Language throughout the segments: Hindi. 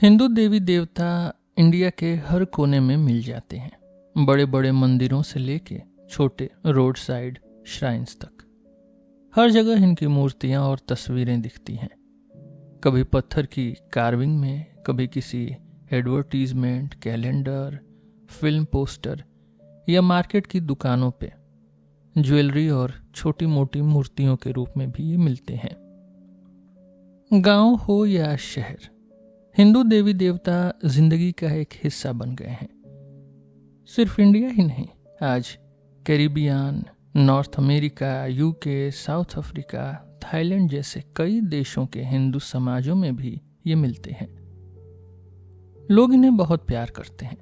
हिंदू देवी देवता इंडिया के हर कोने में मिल जाते हैं, बड़े बड़े मंदिरों से लेके छोटे रोड साइड श्राइन्स तक। हर जगह इनकी मूर्तियां और तस्वीरें दिखती हैं, कभी पत्थर की कार्विंग में, कभी किसी एडवर्टीजमेंट, कैलेंडर, फिल्म पोस्टर या मार्केट की दुकानों पे ज्वेलरी और छोटी मोटी मूर्तियों के रूप में भी ये मिलते हैं। गांव हो या शहर, हिंदू देवी देवता जिंदगी का एक हिस्सा बन गए हैं। सिर्फ इंडिया ही नहीं, आज Caribbean, north America, UK, south Africa, Thailand जैसे कई देशों के हिंदू समाजों में भी ये मिलते हैं। लोग इन्हें बहुत प्यार करते हैं।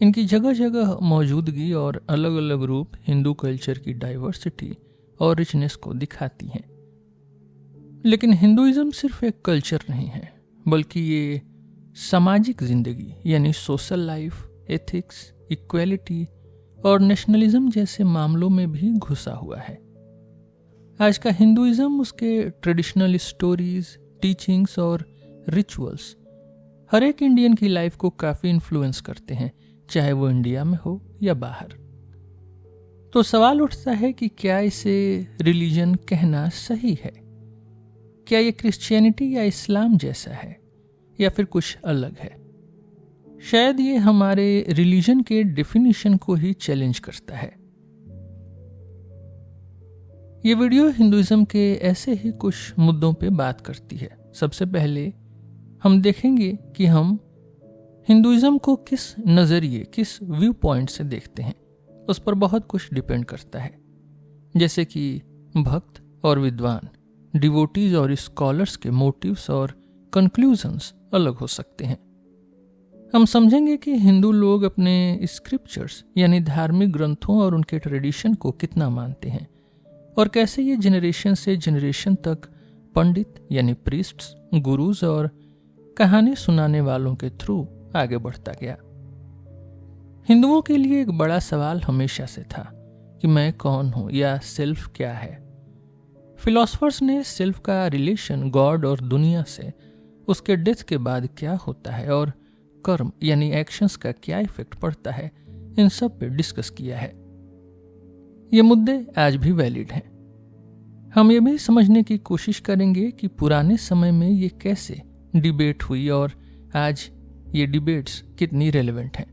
इनकी जगह जगह मौजूदगी और अलग अलग रूप हिंदू कल्चर की डाइवर्सिटी और रिचनेस को दिखाती हैं। लेकिन हिंदुइज्म सिर्फ एक कल्चर नहीं है, बल्कि ये सामाजिक जिंदगी यानी सोशल लाइफ, एथिक्स, इक्वेलिटी और नेशनलिज्म जैसे मामलों में भी घुसा हुआ है। आज का हिंदुइज्म, उसके ट्रेडिशनल स्टोरीज, टीचिंग्स और रिचुअल्स हर एक इंडियन की लाइफ को काफी इन्फ्लुएंस करते हैं, चाहे वो इंडिया में हो या बाहर। तो सवाल उठता है कि क्या इसे रिलीजन कहना सही है? क्या ये क्रिश्चियनिटी या इस्लाम जैसा है या फिर कुछ अलग है? शायद ये हमारे रिलीजन के डेफिनेशन को ही चैलेंज करता है। ये वीडियो हिंदुइज्म के ऐसे ही कुछ मुद्दों पे बात करती है। सबसे पहले हम देखेंगे कि हम हिंदुइज्म को किस नज़रिए, किस व्यू पॉइंट से देखते हैं। उस पर बहुत कुछ डिपेंड करता है, जैसे कि भक्त और विद्वान, डिवोटीज और स्कॉलर्स के मोटिव्स और कंक्लूजन्स अलग हो सकते हैं। हम समझेंगे कि हिंदू लोग अपने स्क्रिप्चर्स यानी धार्मिक ग्रंथों और उनके ट्रेडिशन को कितना मानते हैं और कैसे ये जनरेशन से जनरेशन तक पंडित यानी प्रीस्ट्स, गुरुज और कहानी सुनाने वालों के थ्रू आगे बढ़ता गया। हिंदुओं के लिए एक बड़ा सवाल हमेशा से था कि मैं कौन हूं या सेल्फ क्या है। फिलोसफर्स ने सेल्फ का रिलेशन गॉड और दुनिया से, उसके डेथ के बाद क्या होता है और कर्म यानी एक्शंस का क्या इफेक्ट पड़ता है, इन सब पे डिस्कस किया है। ये मुद्दे आज भी वैलिड हैं। हम ये भी समझने की कोशिश करेंगे कि पुराने समय में ये कैसे डिबेट हुई और आज ये डिबेट्स कितनी रेलेवेंट हैं।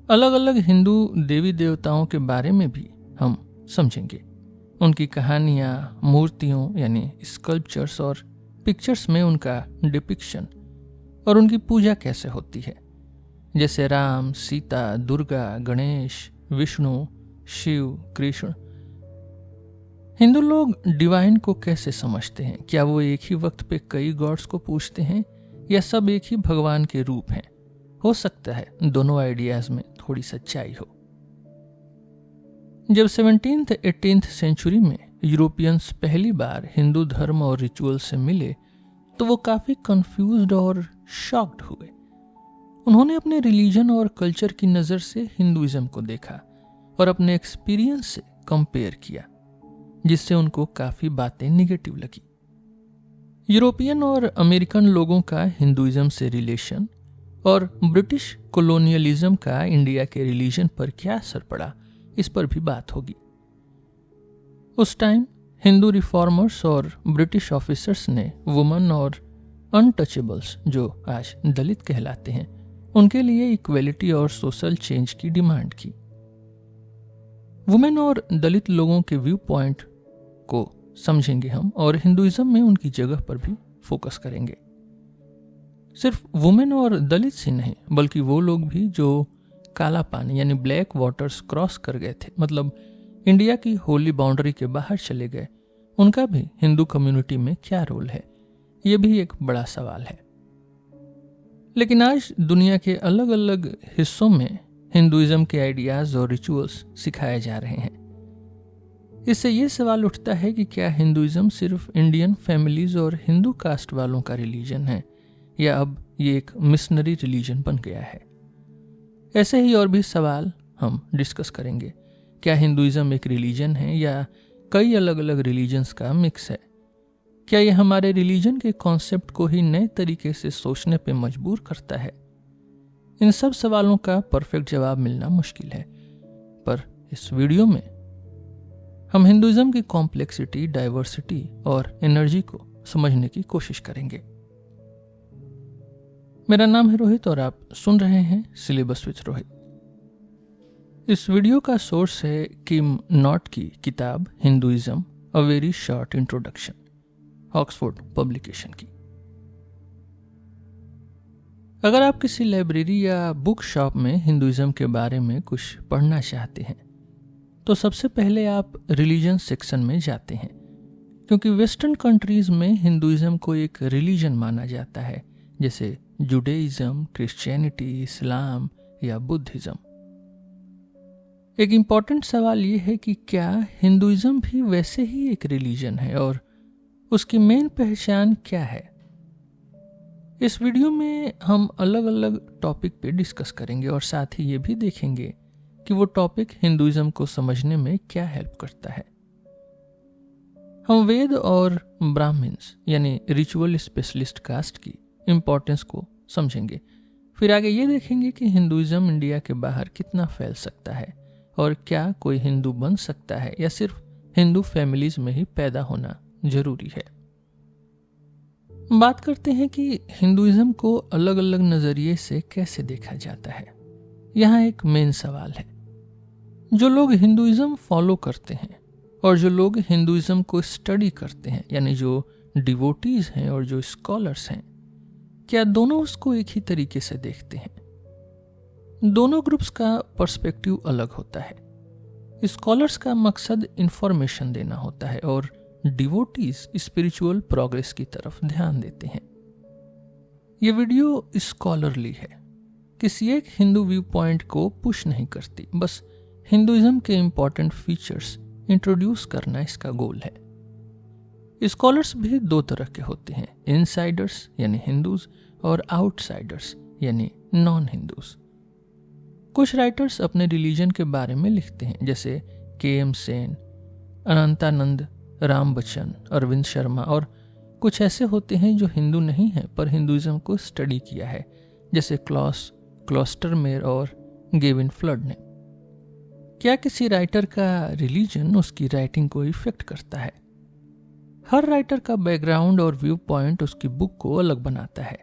अलग अलग हिंदू देवी देवताओं के बारे में भी हम समझेंगे, उनकी कहानियाँ, मूर्तियों यानी स्कल्पचर्स और पिक्चर्स में उनका डिपिक्शन और उनकी पूजा कैसे होती है, जैसे राम, सीता, दुर्गा, गणेश, विष्णु, शिव, कृष्ण। हिंदू लोग डिवाइन को कैसे समझते हैं? क्या वो एक ही वक्त पे कई गॉड्स को पूजते हैं या सब एक ही भगवान के रूप हैं? हो सकता है दोनों आइडियाज में थोड़ी सच्चाई हो। जब 17th-18th सेंचुरी में यूरोपियंस पहली बार हिंदू धर्म और रिचुअल से मिले तो वो काफी कंफ्यूज्ड और शॉक्ड हुए। उन्होंने अपने रिलीजन और कल्चर की नज़र से हिंदुइज्म को देखा और अपने एक्सपीरियंस से कंपेयर किया, जिससे उनको काफी बातें निगेटिव लगी। यूरोपियन और अमेरिकन लोगों का हिंदुइज्म से रिलेशन और ब्रिटिश कॉलोनियलिज्म का इंडिया के रिलीजन पर क्या असर पड़ा, इस पर भी बात होगी। उस टाइम हिंदू रिफॉर्मर्स और ब्रिटिश ऑफिसर्स ने वुमन और अनटचेबल्स, जो आज दलित कहलाते हैं, उनके लिए इक्वेलिटी और सोशल चेंज की डिमांड की। वुमेन और दलित लोगों के व्यू पॉइंट को समझेंगे हम और हिंदुइज्म में उनकी जगह पर भी फोकस करेंगे। सिर्फ वुमेन और दलित ही नहीं, बल्कि वो लोग भी जो काला पानी यानी ब्लैक वाटर्स क्रॉस कर गए थे, मतलब इंडिया की होली बाउंड्री के बाहर चले गए, उनका भी हिंदू कम्युनिटी में क्या रोल है, ये भी एक बड़ा सवाल है। लेकिन आज दुनिया के अलग अलग हिस्सों में हिंदुइज्म के आइडियाज और रिचुअल्स सिखाए जा रहे हैं। इससे ये सवाल उठता है कि क्या हिंदुइज्म सिर्फ इंडियन फैमिलीज और हिंदू कास्ट वालों का रिलीजन है या अब ये एक मिशनरी रिलीजन बन गया है। ऐसे ही और भी सवाल हम डिस्कस करेंगे। क्या हिंदुइज्म एक रिलीजन है या कई अलग अलग रिलीजन्स का मिक्स है? क्या ये हमारे रिलीजन के कॉन्सेप्ट को ही नए तरीके से सोचने पे मजबूर करता है? इन सब सवालों का परफेक्ट जवाब मिलना मुश्किल है, पर इस वीडियो में हम हिंदुइज्म की कॉम्प्लेक्सिटी, डाइवर्सिटी और एनर्जी को समझने की कोशिश करेंगे। मेरा नाम है रोहित और आप सुन रहे हैं सिलेबस विद रोहित। इस वीडियो का सोर्स है किम नॉट की किताब Hinduism a very short introduction, Oxford publication की। अगर आप किसी लाइब्रेरी या बुक शॉप में हिंदुइज्म के बारे में कुछ पढ़ना चाहते हैं तो सबसे पहले आप रिलीजन सेक्शन में जाते हैं, क्योंकि वेस्टर्न कंट्रीज में हिंदुइज्म को एक रिलीजन माना जाता है, जैसे जुडाइज्म, क्रिश्चियनिटी, इस्लाम या बुद्धिज्म। एक इम्पॉर्टेंट सवाल ये है कि क्या हिंदुइज्म भी वैसे ही एक रिलीजन है और उसकी मेन पहचान क्या है। इस वीडियो में हम अलग अलग टॉपिक पे डिस्कस करेंगे और साथ ही ये भी देखेंगे कि वो टॉपिक हिंदुइज्म को समझने में क्या हेल्प करता है। हम वेद और ब्राह्मण्स यानी रिचुअल स्पेशलिस्ट कास्ट की इम्पोर्टेंस को समझेंगे। फिर आगे ये देखेंगे कि हिंदुइज्म इंडिया के बाहर कितना फैल सकता है और क्या कोई हिंदू बन सकता है या सिर्फ हिंदू फैमिलीज में ही पैदा होना जरूरी है। बात करते हैं कि हिंदुइज्म को अलग अलग नजरिए से कैसे देखा जाता है। यहाँ एक मेन सवाल है, जो लोग हिंदुइज्म फॉलो करते हैं और जो लोग हिंदुइज्म को स्टडी करते हैं, यानी जो डिवोटीज हैं और जो स्कॉलर्स हैं, क्या दोनों उसको एक ही तरीके से देखते हैं? दोनों ग्रुप्स का पर्सपेक्टिव अलग होता है। स्कॉलर्स का मकसद इंफॉर्मेशन देना होता है और डिवोटीज स्पिरिचुअल प्रोग्रेस की तरफ ध्यान देते हैं। ये वीडियो स्कॉलरली है, किसी एक हिंदू व्यू पॉइंट को पुश नहीं करती, बस हिंदुइज्म के इंपॉर्टेंट फीचर्स इंट्रोड्यूस करना इसका गोल है। स्कॉलर्स भी दो तरह के होते हैं, इनसाइडर्स यानी हिंदूज और आउटसाइडर्स यानी नॉन हिंदूज। कुछ राइटर्स अपने रिलीजन के बारे में लिखते हैं, जैसे के.एम. सेन, अनंतानंद, राम बच्चन, अरविंद शर्मा, और कुछ ऐसे होते हैं जो हिंदू नहीं हैं पर हिंदुइज्म को स्टडी किया है, जैसे क्लॉस क्लॉस्टरमेयर और गेविन फ्लड ने। क्या किसी राइटर का रिलीजन उसकी राइटिंग को इफेक्ट करता है? हर राइटर का बैकग्राउंड और व्यू पॉइंट उसकी बुक को अलग बनाता है।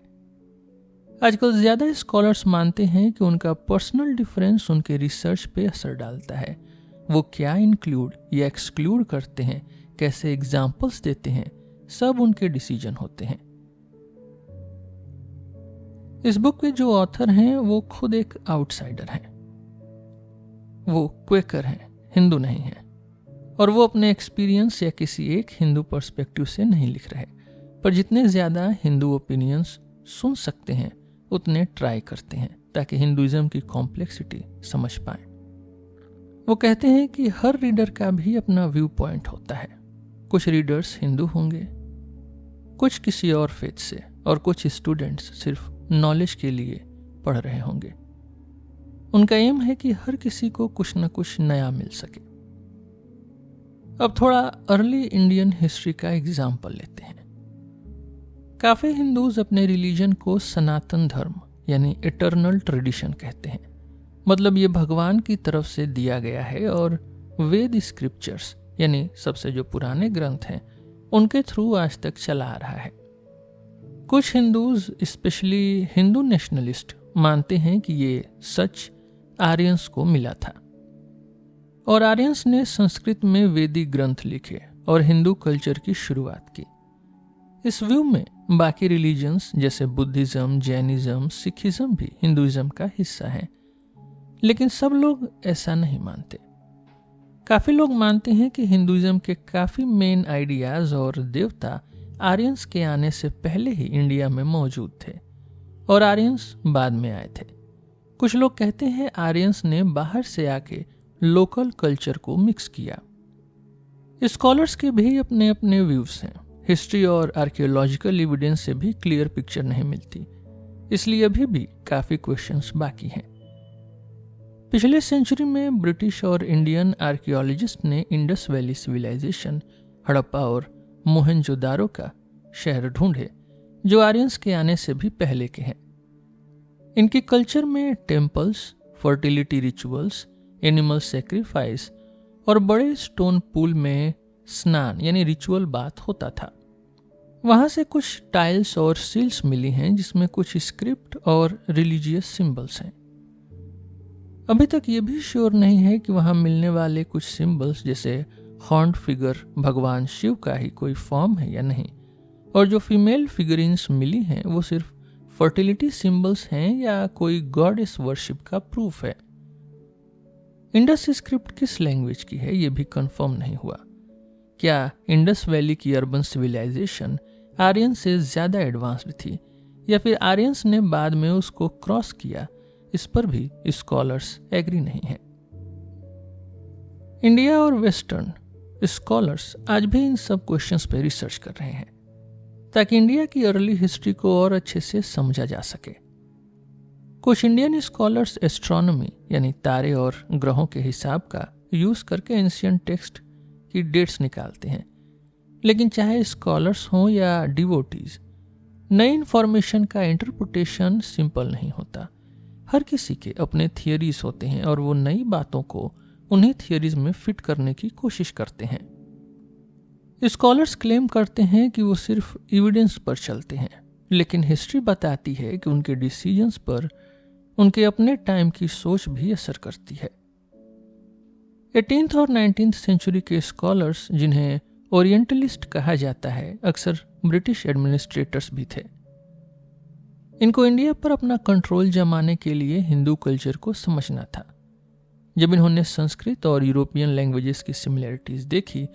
आजकल ज्यादा स्कॉलर्स मानते हैं कि उनका पर्सनल डिफरेंस उनके रिसर्च पे असर डालता है। वो क्या इंक्लूड या एक्सक्लूड करते हैं, कैसे एग्जाम्पल्स देते हैं, सब उनके डिसीजन होते हैं। इस बुक के जो ऑथर हैं वो खुद एक आउटसाइडर हैं। वो क्वेकर हैं, हिंदू नहीं हैं, और वो अपने एक्सपीरियंस या किसी एक हिंदू पर्सपेक्टिव से नहीं लिख रहे, पर जितने ज्यादा हिंदू ओपिनियंस सुन सकते हैं उतने ट्राई करते हैं ताकि हिंदुइज्म की कॉम्प्लेक्सिटी समझ पाएं। वो कहते हैं कि हर रीडर का भी अपना व्यू पॉइंट होता है। कुछ रीडर्स हिंदू होंगे, कुछ किसी और फेथ से, और कुछ स्टूडेंट्स सिर्फ नॉलेज के लिए पढ़ रहे होंगे। उनका एम है कि हर किसी को कुछ न कुछ नया मिल सके। अब थोड़ा अर्ली इंडियन हिस्ट्री का एग्जाम्पल लेते हैं। काफी हिंदूज अपने रिलीजन को सनातन धर्म यानी इटर्नल ट्रेडिशन कहते हैं। मतलब ये भगवान की तरफ से दिया गया है और वेद स्क्रिप्चर्स यानी सबसे जो पुराने ग्रंथ हैं उनके थ्रू आज तक चला आ रहा है। कुछ हिंदूज, स्पेशली हिंदू नेशनलिस्ट, मानते हैं कि ये सच आर्यंस को मिला था और आर्यंस ने संस्कृत में वैदिक ग्रंथ लिखे और हिंदू कल्चर की शुरुआत की। इस व्यू में बाकी रिलीजन्स जैसे बुद्धिज्म, जैनिज्म, सिखिज्म भी हिंदुइज्म का हिस्सा हैं, लेकिन सब लोग ऐसा नहीं मानते। काफी लोग मानते हैं कि हिंदुइज्म के काफी मेन आइडियाज और देवता आर्यंस के आने से पहले ही इंडिया में मौजूद थे और आर्यंस बाद में आए थे। कुछ लोग कहते हैं आर्यंस ने बाहर से आके लोकल कल्चर को मिक्स किया। स्कॉलर्स के भी अपने अपने व्यूज हैं। हिस्ट्री और आर्कियोलॉजिकल एविडेंस से भी क्लियर पिक्चर नहीं मिलती, इसलिए अभी भी काफी क्वेश्चंस बाकी हैं। पिछले सेंचुरी में ब्रिटिश और इंडियन आर्कियोलॉजिस्ट ने इंडस वैली सिविलाइजेशन, हड़प्पा और मोहनजोदारो का शहर ढूंढे जो आर्यंस के आने से भी पहले के हैं। इनके कल्चर में temples, fertility rituals, animal sacrifice और बड़े स्टोन पूल में स्नान यानी रिचुअल बाथ होता था। वहां से कुछ टाइल्स और सील्स मिली हैं जिसमें कुछ स्क्रिप्ट और रिलीजियस सिंबल्स हैं। अभी तक ये भी श्योर नहीं है कि वहां मिलने वाले कुछ सिंबल्स जैसे हॉर्न्ड फिगर भगवान शिव का ही कोई फॉर्म है या नहीं, और जो फीमेल फिगरिन्स मिली हैं वो सिर्फ फर्टिलिटी सिंबल्स हैं या कोई गॉडेस वर्शिप का प्रूफ है। इंडस स्क्रिप्ट किस लैंग्वेज की है ये भी कंफर्म नहीं हुआ। क्या इंडस वैली की अर्बन सिविलाइजेशन आर्यन से ज्यादा एडवांस्ड थी या फिर आर्यंस ने बाद में उसको क्रॉस किया, इस पर भी स्कॉलर्स एग्री नहीं है। इंडिया और वेस्टर्न स्कॉलर्स आज भी इन सब क्वेश्चंस पे रिसर्च कर रहे हैं ताकि इंडिया की अर्ली हिस्ट्री को और अच्छे से समझा जा सके। कुछ इंडियन स्कॉलर्स एस्ट्रोनॉमी यानी तारे और ग्रहों के हिसाब का यूज करके एंशिएंट टेक्स्ट की डेट्स निकालते हैं, लेकिन चाहे स्कॉलर्स हों या डिवोटीज, नई इंफॉर्मेशन का इंटरप्रिटेशन सिंपल नहीं होता। हर किसी के अपने थियरीज होते हैं और वो नई बातों को उन्हीं थियरीज में फिट करने की कोशिश करते हैं। स्कॉलर्स क्लेम करते हैं कि वो सिर्फ एविडेंस पर चलते हैं, लेकिन हिस्ट्री बताती है कि उनके डिसीजंस पर उनके अपने टाइम की सोच भी असर करती है। 18th और 19th सेंचुरी के स्कॉलर्स, जिन्हें ओरिएंटलिस्ट कहा जाता है, अक्सर ब्रिटिश एडमिनिस्ट्रेटर्स भी थे। इनको इंडिया पर अपना कंट्रोल जमाने के लिए हिंदू कल्चर को समझना था। जब इन्होंने संस्कृत और यूरोपियन लैंग्वेजेस की सिमिलरिटीज देखी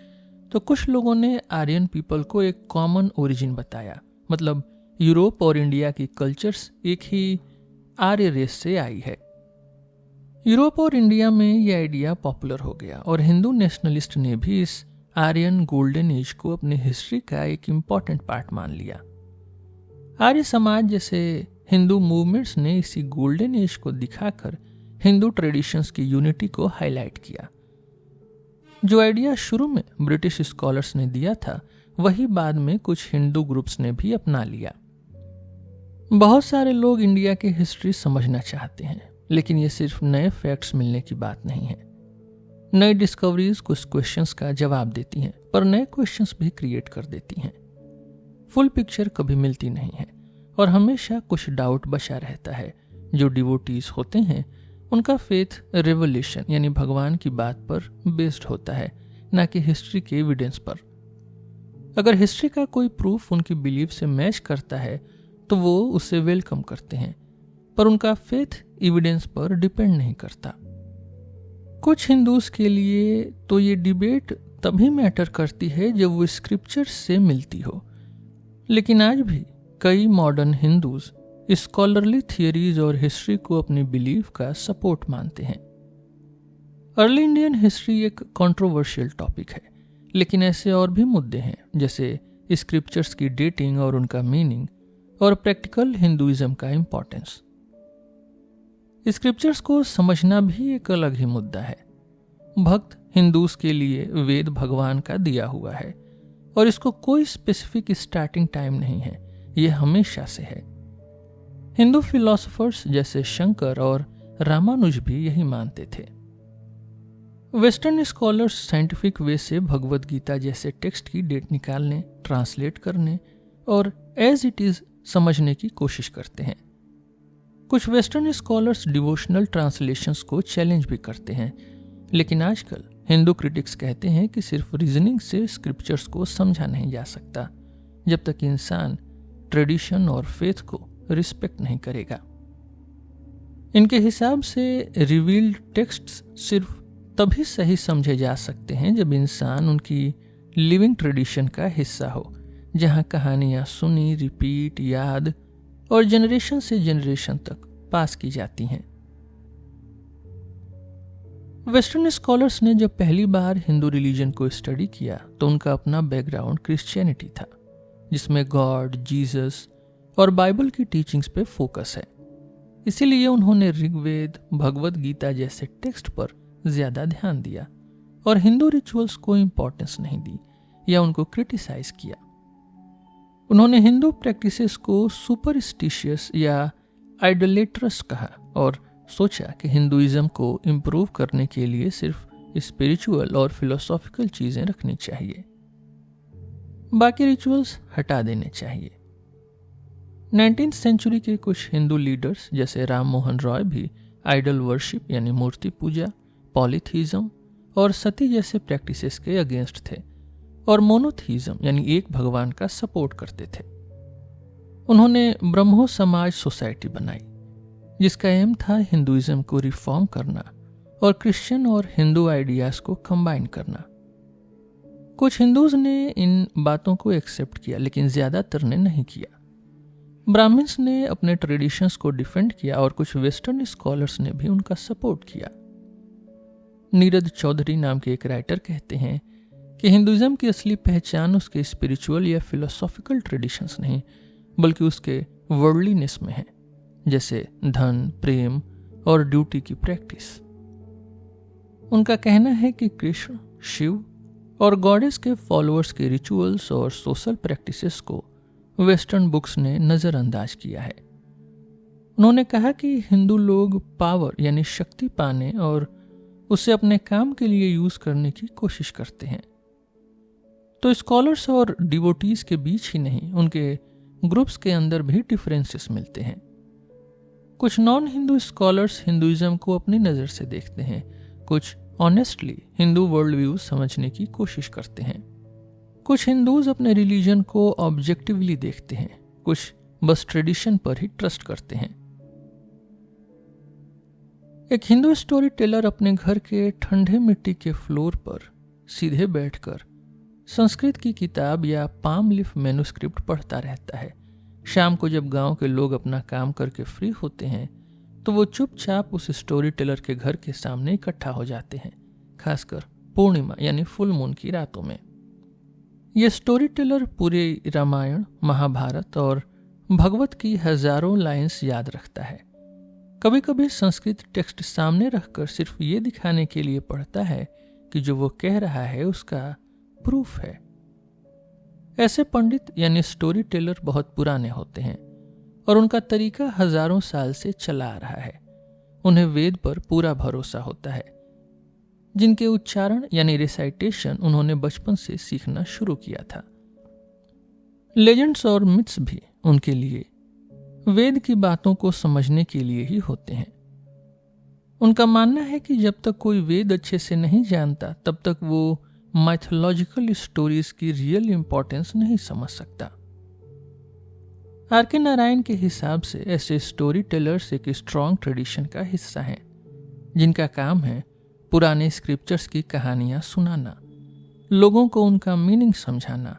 तो कुछ लोगों ने आर्यन पीपल को एक कॉमन ओरिजिन बताया, मतलब यूरोप और इंडिया की कल्चर्स एक ही आर्य रेस से आई है। यूरोप और इंडिया में यह आइडिया पॉपुलर हो गया और हिंदू नेशनलिस्ट ने भी इस आर्यन गोल्डन एज को अपनी हिस्ट्री का एक इम्पॉर्टेंट पार्ट मान लिया। आर्य समाज जैसे हिंदू मूवमेंट्स ने इसी गोल्डन एज को दिखाकर हिंदू ट्रेडिशंस की यूनिटी को हाईलाइट किया। जो आइडिया शुरू में ब्रिटिश स्कॉलर्स ने दिया था वही बाद में कुछ हिंदू ग्रुप्स ने भी अपना लिया। बहुत सारे लोग इंडिया की हिस्ट्री समझना चाहते हैं, लेकिन ये सिर्फ नए फैक्ट्स मिलने की बात नहीं है। नई डिस्कवरीज कुछ क्वेश्चंस का जवाब देती हैं, पर नए क्वेश्चंस भी क्रिएट कर देती हैं। फुल पिक्चर कभी मिलती नहीं है और हमेशा कुछ डाउट बचा रहता है। जो डिवोटीज होते हैं उनका फेथ रेवोल्यूशन यानी भगवान की बात पर बेस्ड होता है, ना कि हिस्ट्री के एविडेंस पर। अगर हिस्ट्री का कोई प्रूफ उनकी बिलीफ से मैच करता है तो वो उसे वेलकम करते हैं, पर उनका फेथ एविडेंस पर डिपेंड नहीं करता। कुछ हिंदूज के लिए तो ये डिबेट तभी मैटर करती है जब वो स्क्रिप्चर्स से मिलती हो, लेकिन आज भी कई मॉडर्न हिंदूज स्कॉलरली थियरीज और हिस्ट्री को अपनी बिलीफ का सपोर्ट मानते हैं। अर्ली इंडियन हिस्ट्री एक कंट्रोवर्शियल टॉपिक है, लेकिन ऐसे और भी मुद्दे हैं जैसे स्क्रिप्चर्स की डेटिंग और उनका मीनिंग और प्रैक्टिकल हिंदुइज्म का इंपॉर्टेंस। स्क्रिप्चर्स को समझना भी एक अलग ही मुद्दा है। भक्त हिंदूज के लिए वेद भगवान का दिया हुआ है और इसको कोई स्पेसिफिक स्टार्टिंग टाइम नहीं है, यह हमेशा से है। हिंदू फिलोसोफर्स जैसे शंकर और रामानुज भी यही मानते थे। वेस्टर्न स्कॉलर्स साइंटिफिक वे से भगवद गीता जैसे टेक्स्ट की डेट निकालने, ट्रांसलेट करने और एज इट इज समझने की कोशिश करते हैं। कुछ वेस्टर्न स्कॉलर्स डिवोशनल ट्रांसलेशंस को चैलेंज भी करते हैं, लेकिन आजकल हिंदू क्रिटिक्स कहते हैं कि सिर्फ रीजनिंग से स्क्रिप्चर्स को समझा नहीं जा सकता जब तक इंसान ट्रेडिशन और फेथ को रिस्पेक्ट नहीं करेगा। इनके हिसाब से रिवील्ड टेक्स्ट्स सिर्फ तभी सही समझे जा सकते हैं जब इंसान उनकी लिविंग ट्रेडिशन का हिस्सा हो, जहां कहानियां सुनी, रिपीट, याद और जनरेशन से जनरेशन तक पास की जाती हैं। वेस्टर्न स्कॉलर्स ने जब पहली बार हिंदू रिलीजन को स्टडी किया तो उनका अपना बैकग्राउंड क्रिश्चियनिटी था, जिसमें गॉड, जीसस और बाइबल की टीचिंग्स पे फोकस है। इसीलिए उन्होंने ऋग्वेद, भगवद गीता जैसे टेक्स्ट पर ज्यादा ध्यान दिया और हिंदू रिचुअल्स को इंपॉर्टेंस नहीं दी। या उनको क्रिटिसाइज किया। उन्होंने हिंदू प्रैक्टिसेस को सुपरस्टिशियस या आइडोलेट्रस कहा और सोचा कि हिंदुइज्म को इम्प्रूव करने के लिए सिर्फ स्पिरिचुअल और फिलोसॉफिकल चीजें रखनी चाहिए, बाकी रिचुअल्स हटा देने चाहिए। 19th सेंचुरी के कुछ हिंदू लीडर्स जैसे राम मोहन रॉय भी आइडल वर्शिप यानी मूर्ति पूजा, पॉलीथीज्म और सती जैसे प्रैक्टिसेस के अगेंस्ट थे और मोनोथीज्म यानी एक भगवान का सपोर्ट करते थे। उन्होंने ब्रह्मो समाज सोसाइटी बनाई जिसका एम था हिंदुइज्म को रिफॉर्म करना और क्रिश्चियन और हिंदू आइडियाज को कंबाइन करना। कुछ हिंदूज ने इन बातों को एक्सेप्ट किया लेकिन ज्यादातर ने नहीं किया। ब्राह्मण्स ने अपने ट्रेडिशंस को डिफेंड किया और कुछ वेस्टर्न स्कॉलर्स ने भी उनका सपोर्ट किया। नीरद चौधरी नाम के एक राइटर कहते हैं कि हिंदुइज्म की असली पहचान उसके स्पिरिचुअल या फिलोसॉफिकल ट्रेडिशंस नहीं बल्कि उसके वर्ल्डलीनेस में है, जैसे धन, प्रेम और ड्यूटी की प्रैक्टिस। उनका कहना है कि कृष्ण, शिव और गॉडेस के फॉलोअर्स के रिचुअल्स और सोशल प्रैक्टिसेस को वेस्टर्न बुक्स ने नज़रअंदाज किया है। उन्होंने कहा कि हिंदू लोग पावर यानी शक्ति पाने और उसे अपने काम के लिए यूज करने की कोशिश करते हैं। तो स्कॉलर्स और डिवोटीज के बीच ही नहीं, उनके ग्रुप्स के अंदर भी डिफरेंसेस मिलते हैं। कुछ नॉन हिंदू स्कॉलर्स हिंदुइज्म को अपनी नज़र से देखते हैं, कुछ ऑनेस्टली हिंदू वर्ल्ड व्यू समझने की कोशिश करते हैं। कुछ हिंदूज अपने रिलीजन को ऑब्जेक्टिवली देखते हैं, कुछ बस ट्रेडिशन पर ही ट्रस्ट करते हैं। एक हिंदू स्टोरी टेलर अपने घर के ठंडे मिट्टी के फ्लोर पर सीधे बैठकर संस्कृत की किताब या पाम लीफ मैन्युस्क्रिप्ट पढ़ता रहता है। शाम को जब गांव के लोग अपना काम करके फ्री होते हैं तो वो चुपचाप उस स्टोरी टेलर के घर के सामने इकट्ठा हो जाते हैं, खासकर पूर्णिमा यानी फुल मून की रातों में। ये स्टोरी टेलर पूरे रामायण, महाभारत और भगवत की हजारों लाइंस याद रखता है। कभी कभी संस्कृत टेक्स्ट सामने रखकर सिर्फ ये दिखाने के लिए पढ़ता है कि जो वो कह रहा है उसका प्रूफ है। ऐसे पंडित यानी स्टोरी टेलर बहुत पुराने होते हैं और उनका तरीका हजारों साल से चला आ रहा है। उन्हें वेद पर पूरा भरोसा होता है, जिनके उच्चारण यानी रिसाइटेशन उन्होंने बचपन से सीखना शुरू किया था। लेजेंड्स और मिथ्स भी उनके लिए वेद की बातों को समझने के लिए ही होते हैं। उनका मानना है कि जब तक कोई वेद अच्छे से नहीं जानता तब तक वो माइथोलॉजिकल स्टोरीज की रियल इंपॉर्टेंस नहीं समझ सकता। आर.के. नारायण के हिसाब से ऐसे स्टोरी टेलर्स एक स्ट्रॉन्ग ट्रेडिशन का हिस्सा हैं, जिनका काम है पुराने स्क्रिप्चर्स की कहानियां सुनाना, लोगों को उनका मीनिंग समझाना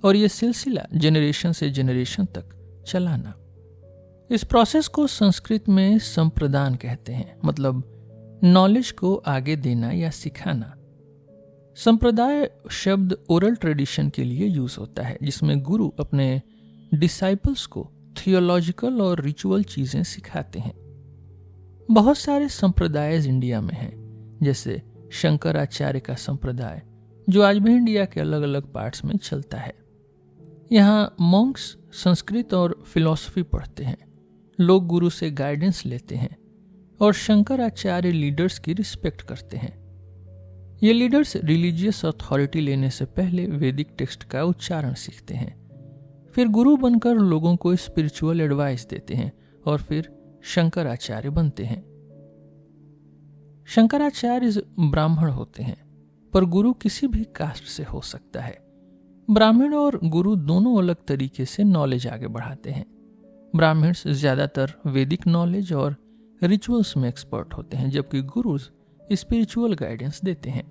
और ये सिलसिला जनरेशन से जनरेशन तक चलाना। इस प्रोसेस को संस्कृत में संप्रदान कहते हैं, मतलब नॉलेज को आगे देना या सिखाना। संप्रदाय शब्द ओरल ट्रेडिशन के लिए यूज होता है, जिसमें गुरु अपने डिसाइपल्स को थियोलॉजिकल और रिचुअल चीजें सिखाते हैं। बहुत सारे संप्रदाय इंडिया में हैं, जैसे शंकराचार्य का संप्रदाय जो आज भी इंडिया के अलग अलग पार्ट्स में चलता है। यहाँ मॉन्क्स संस्कृत और फिलॉसफी पढ़ते हैं, लोग गुरु से गाइडेंस लेते हैं और शंकराचार्य लीडर्स की रिस्पेक्ट करते हैं। ये लीडर्स रिलीजियस अथॉरिटी लेने से पहले वैदिक टेक्स्ट का उच्चारण सीखते हैं, फिर गुरु बनकर लोगों को स्पिरिचुअल एडवाइस देते हैं और फिर शंकराचार्य बनते हैं। शंकराचार्य ब्राह्मण होते हैं, पर गुरु किसी भी कास्ट से हो सकता है। ब्राह्मण और गुरु दोनों अलग तरीके से नॉलेज आगे बढ़ाते हैं। ब्राह्मण्स ज्यादातर वैदिक नॉलेज और रिचुअल्स में एक्सपर्ट होते हैं, जबकि गुरुज स्पिरिचुअल गाइडेंस देते हैं।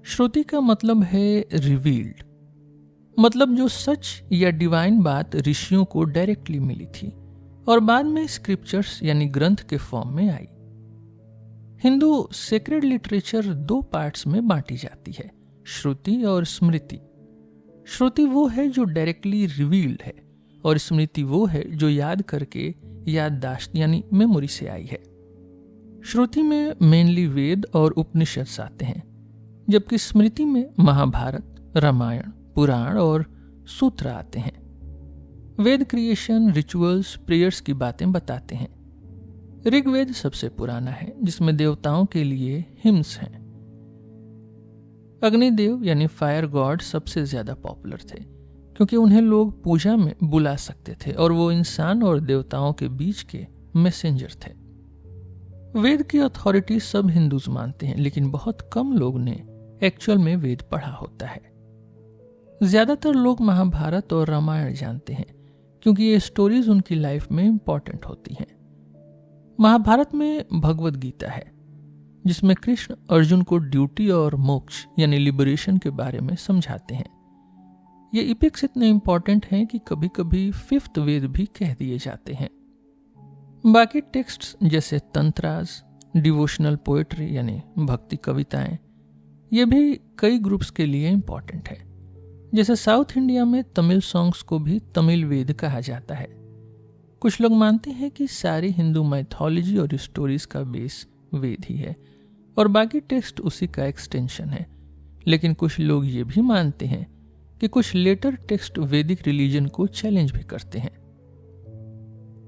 श्रुति का मतलब है रिवील्ड, मतलब जो सच या डिवाइन बात ऋषियों को डायरेक्टली मिली थी और बाद में स्क्रिप्चर्स यानी ग्रंथ के फॉर्म में आई। हिंदू सेक्रेड लिटरेचर दो पार्ट्स में बांटी जाती है, श्रुति और स्मृति। श्रुति वो है जो डायरेक्टली रिवील्ड है और स्मृति वो है जो याद करके याददाश्त यानी मेमोरी से आई है। श्रुति में मेनली वेद और उपनिषद आते हैं, जबकि स्मृति में महाभारत, रामायण, पुराण और सूत्र आते हैं। वेद क्रिएशन, रिचुअल्स, प्रेयर्स की बातें बताते हैं। ऋग्वेद सबसे पुराना है, जिसमें देवताओं के लिए हिम्स हैं। अग्निदेव यानी फायर गॉड सबसे ज्यादा पॉपुलर थे, क्योंकि उन्हें लोग पूजा में बुला सकते थे और वो इंसान और देवताओं के बीच के मैसेंजर थे। वेद की अथॉरिटी सब हिंदूज मानते हैं, लेकिन बहुत कम लोग ने एक्चुअल में वेद पढ़ा होता है। ज्यादातर लोग महाभारत और रामायण जानते हैं, क्योंकि ये स्टोरीज उनकी लाइफ में इंपॉर्टेंट होती हैं। महाभारत में भगवद गीता है, जिसमें कृष्ण अर्जुन को ड्यूटी और मोक्ष यानी लिबरेशन के बारे में समझाते हैं। ये इपिक्स इतने इंपॉर्टेंट हैं कि कभी कभी फिफ्थ वेद भी कह दिए जाते हैं। बाकी टेक्स्ट्स जैसे तंत्रास, डिवोशनल पोएट्री यानी भक्ति कविताएं, ये भी कई ग्रुप्स के लिए इंपॉर्टेंट है। जैसे साउथ इंडिया में तमिल सॉन्ग्स को भी तमिल वेद कहा जाता है। कुछ लोग मानते हैं कि सारी हिंदू माइथोलॉजी और स्टोरीज का बेस वेद ही है और बाकी टेक्स्ट उसी का एक्सटेंशन है। लेकिन कुछ लोग ये भी मानते हैं कि कुछ लेटर टेक्स्ट वैदिक रिलीजन को चैलेंज भी करते हैं।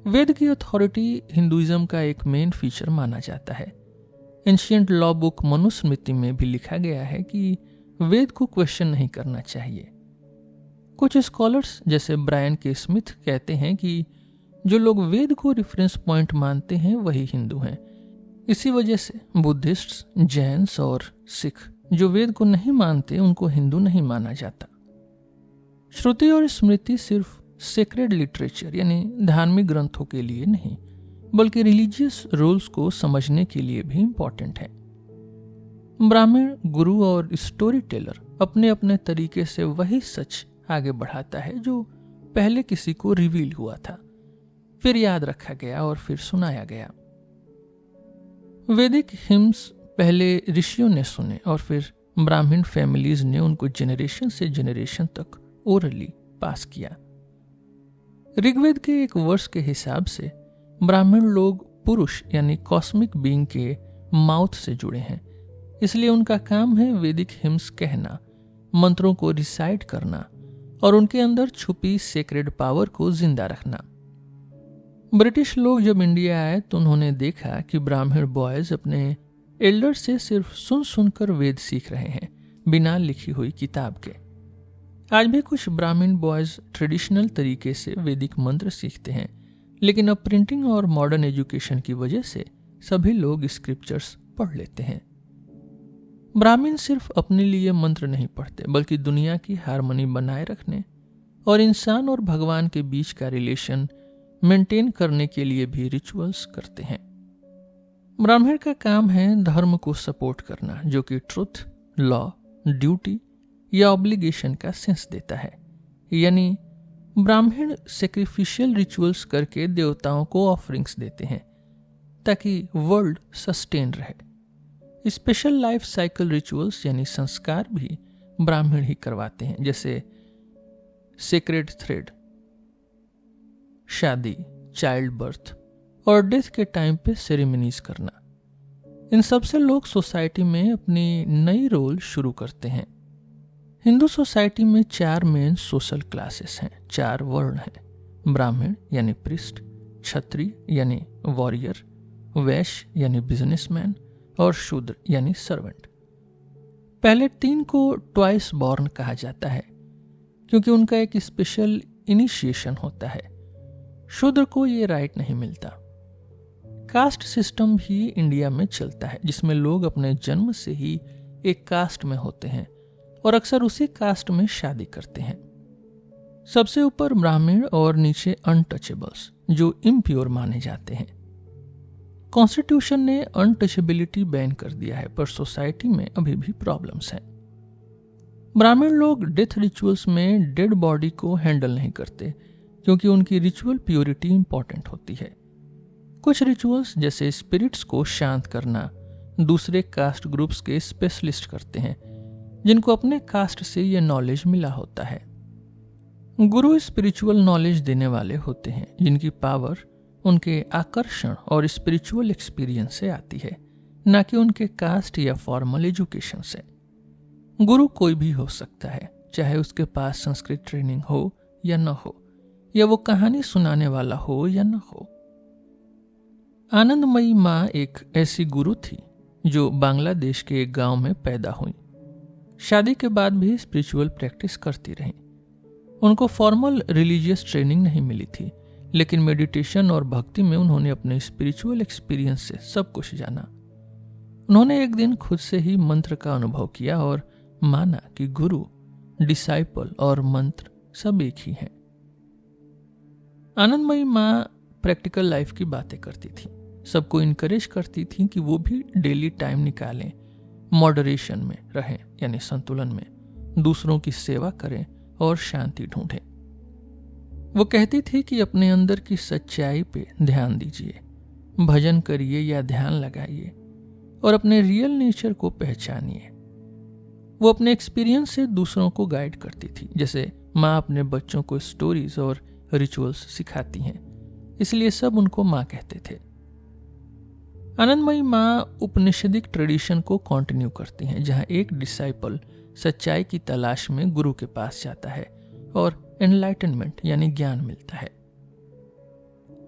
वेद की अथॉरिटी हिंदुइज्म का एक मेन फीचर माना जाता है। एंशिएंट लॉ बुक मनुस्मृति में भी लिखा गया है कि वेद को क्वेश्चन नहीं करना चाहिए। कुछ स्कॉलर्स जैसे ब्रायन के स्मिथ कहते हैं कि जो लोग वेद को रेफरेंस पॉइंट मानते हैं वही हिंदू हैं। इसी वजह से बुद्धिस्ट्स, जैन्स और सिख जो वेद को नहीं मानते उनको हिंदू नहीं माना जाता। श्रुति और स्मृति सिर्फ सेक्रेड लिटरेचर यानी धार्मिक ग्रंथों के लिए नहीं, बल्कि रिलीजियस रूल्स को समझने के लिए भी इंपॉर्टेंट है। ब्राह्मण, गुरु और स्टोरी टेलर अपने अपने तरीके से वही सच आगे बढ़ाता है जो पहले किसी को रिवील हुआ था, फिर याद रखा गया और फिर सुनाया गया। वैदिक हिम्स पहले ऋषियों ने सुने और फिर ब्राह्मण फैमिलीज ने उनको जेनरेशन से जेनरेशन तक ओरली पास किया। ऋग्वेद के एक वर्ष के हिसाब से ब्राह्मण लोग पुरुष यानी कॉस्मिक बीइंग के माउथ से जुड़े हैं, इसलिए उनका काम है वैदिक हिम्स कहना, मंत्रों को रिसाइट करना और उनके अंदर छुपी सेक्रेड पावर को जिंदा रखना। ब्रिटिश लोग जब इंडिया आए तो उन्होंने देखा कि ब्राह्मण बॉयज अपने एल्डर से सिर्फ सुन सुनकर वेद सीख रहे हैं, बिना लिखी हुई किताब के। आज भी कुछ ब्राह्मण बॉयज ट्रेडिशनल तरीके से वैदिक मंत्र सीखते हैं, लेकिन अब प्रिंटिंग और मॉडर्न एजुकेशन की वजह से सभी लोग स्क्रिप्चर्स पढ़ लेते हैं। ब्राह्मण सिर्फ अपने लिए मंत्र नहीं पढ़ते, बल्कि दुनिया की हार्मनी बनाए रखने और इंसान और भगवान के बीच का रिलेशन मेंटेन करने के लिए भी रिचुअल्स करते हैं। ब्राह्मण का काम है धर्म को सपोर्ट करना, जो कि ट्रुथ, लॉ, ड्यूटी या ऑब्लिगेशन का सेंस देता है। यानी ब्राह्मण सैक्रिफिशियल रिचुअल्स करके देवताओं को ऑफरिंग्स देते हैं ताकि वर्ल्ड सस्टेन रहे। स्पेशल लाइफ साइकिल रिचुअल्स यानी संस्कार भी ब्राह्मण ही करवाते हैं, जैसे सेक्रेड थ्रेड, शादी, चाइल्ड बर्थ और डेथ के टाइम पे सेरेमनीज करना। इन सब से लोग सोसाइटी में अपनी नई रोल शुरू करते हैं। हिंदू सोसाइटी में 4 मेन सोशल क्लासेस हैं, 4 वर्ण हैं। ब्राह्मण यानी प्रिस्ट, क्षत्रिय यानी वॉरियर, वैश्य यानी बिजनेसमैन और शूद्र यानी सर्वेंट। पहले 3 को ट्वाइस बॉर्न कहा जाता है, क्योंकि उनका एक स्पेशल इनिशिएशन होता है। शूद्र को ये राइट नहीं मिलता। कास्ट सिस्टम भी इंडिया में चलता है, जिसमें लोग अपने जन्म से ही एक कास्ट में होते हैं और अक्सर उसी कास्ट में शादी करते हैं। सबसे ऊपर ब्राह्मण और नीचे अनटचेबल्स, जो इम्प्योर माने जाते हैं। कॉन्स्टिट्यूशन ने अनटचेबिलिटी बैन कर दिया है, पर सोसाइटी में अभी भी प्रॉब्लम्स हैं। ब्राह्मण लोग डेथ रिचुअल्स में डेड बॉडी को हैंडल नहीं करते, क्योंकि उनकी रिचुअल प्योरिटी इंपॉर्टेंट होती है। कुछ रिचुअल्स जैसे स्पिरिट्स को शांत करना दूसरे कास्ट ग्रुप्स के स्पेशलिस्ट करते हैं, जिनको अपने कास्ट से यह नॉलेज मिला होता है। गुरु स्पिरिचुअल नॉलेज देने वाले होते हैं, जिनकी पावर उनके आकर्षण और स्पिरिचुअल एक्सपीरियंस से आती है, ना कि उनके कास्ट या फॉर्मल एजुकेशन से। गुरु कोई भी हो सकता है, चाहे उसके पास संस्कृत ट्रेनिंग हो या न हो, या वो कहानी सुनाने वाला हो या न हो। आनंदमयी माँ एक ऐसी गुरु थी जो बांग्लादेश के एक गांव में पैदा हुई। शादी के बाद भी स्पिरिचुअल प्रैक्टिस करती रहीं। उनको फॉर्मल रिलीजियस ट्रेनिंग नहीं मिली थी, लेकिन मेडिटेशन और भक्ति में उन्होंने अपने स्पिरिचुअल एक्सपीरियंस से सब कुछ जाना। उन्होंने एक दिन खुद से ही मंत्र का अनुभव किया और माना कि गुरु, डिसाइपल और मंत्र सब एक ही हैं। आनंदमयी माँ प्रैक्टिकल लाइफ की बातें करती थी, सबको इनकरेज करती थी कि वो भी डेली टाइम निकालें, मॉडरेशन में रहें यानी संतुलन में, दूसरों की सेवा करें और शांति ढूंढें। वो कहती थी कि अपने अंदर की सच्चाई पे ध्यान दीजिए, भजन करिए या ध्यान लगाइए और अपने रियल नेचर को पहचानिए। वो अपने एक्सपीरियंस से दूसरों को गाइड करती थी, जैसे माँ अपने बच्चों को स्टोरीज और रिचुअल्स सिखाती हैं, इसलिए सब उनको माँ कहते थे। आनंदमयी माँ उपनिषदिक ट्रेडिशन को कंटिन्यू करती हैं, जहाँ एक डिसाइपल सच्चाई की तलाश में गुरु के पास जाता है और एनलाइटनमेंट यानी ज्ञान मिलता है।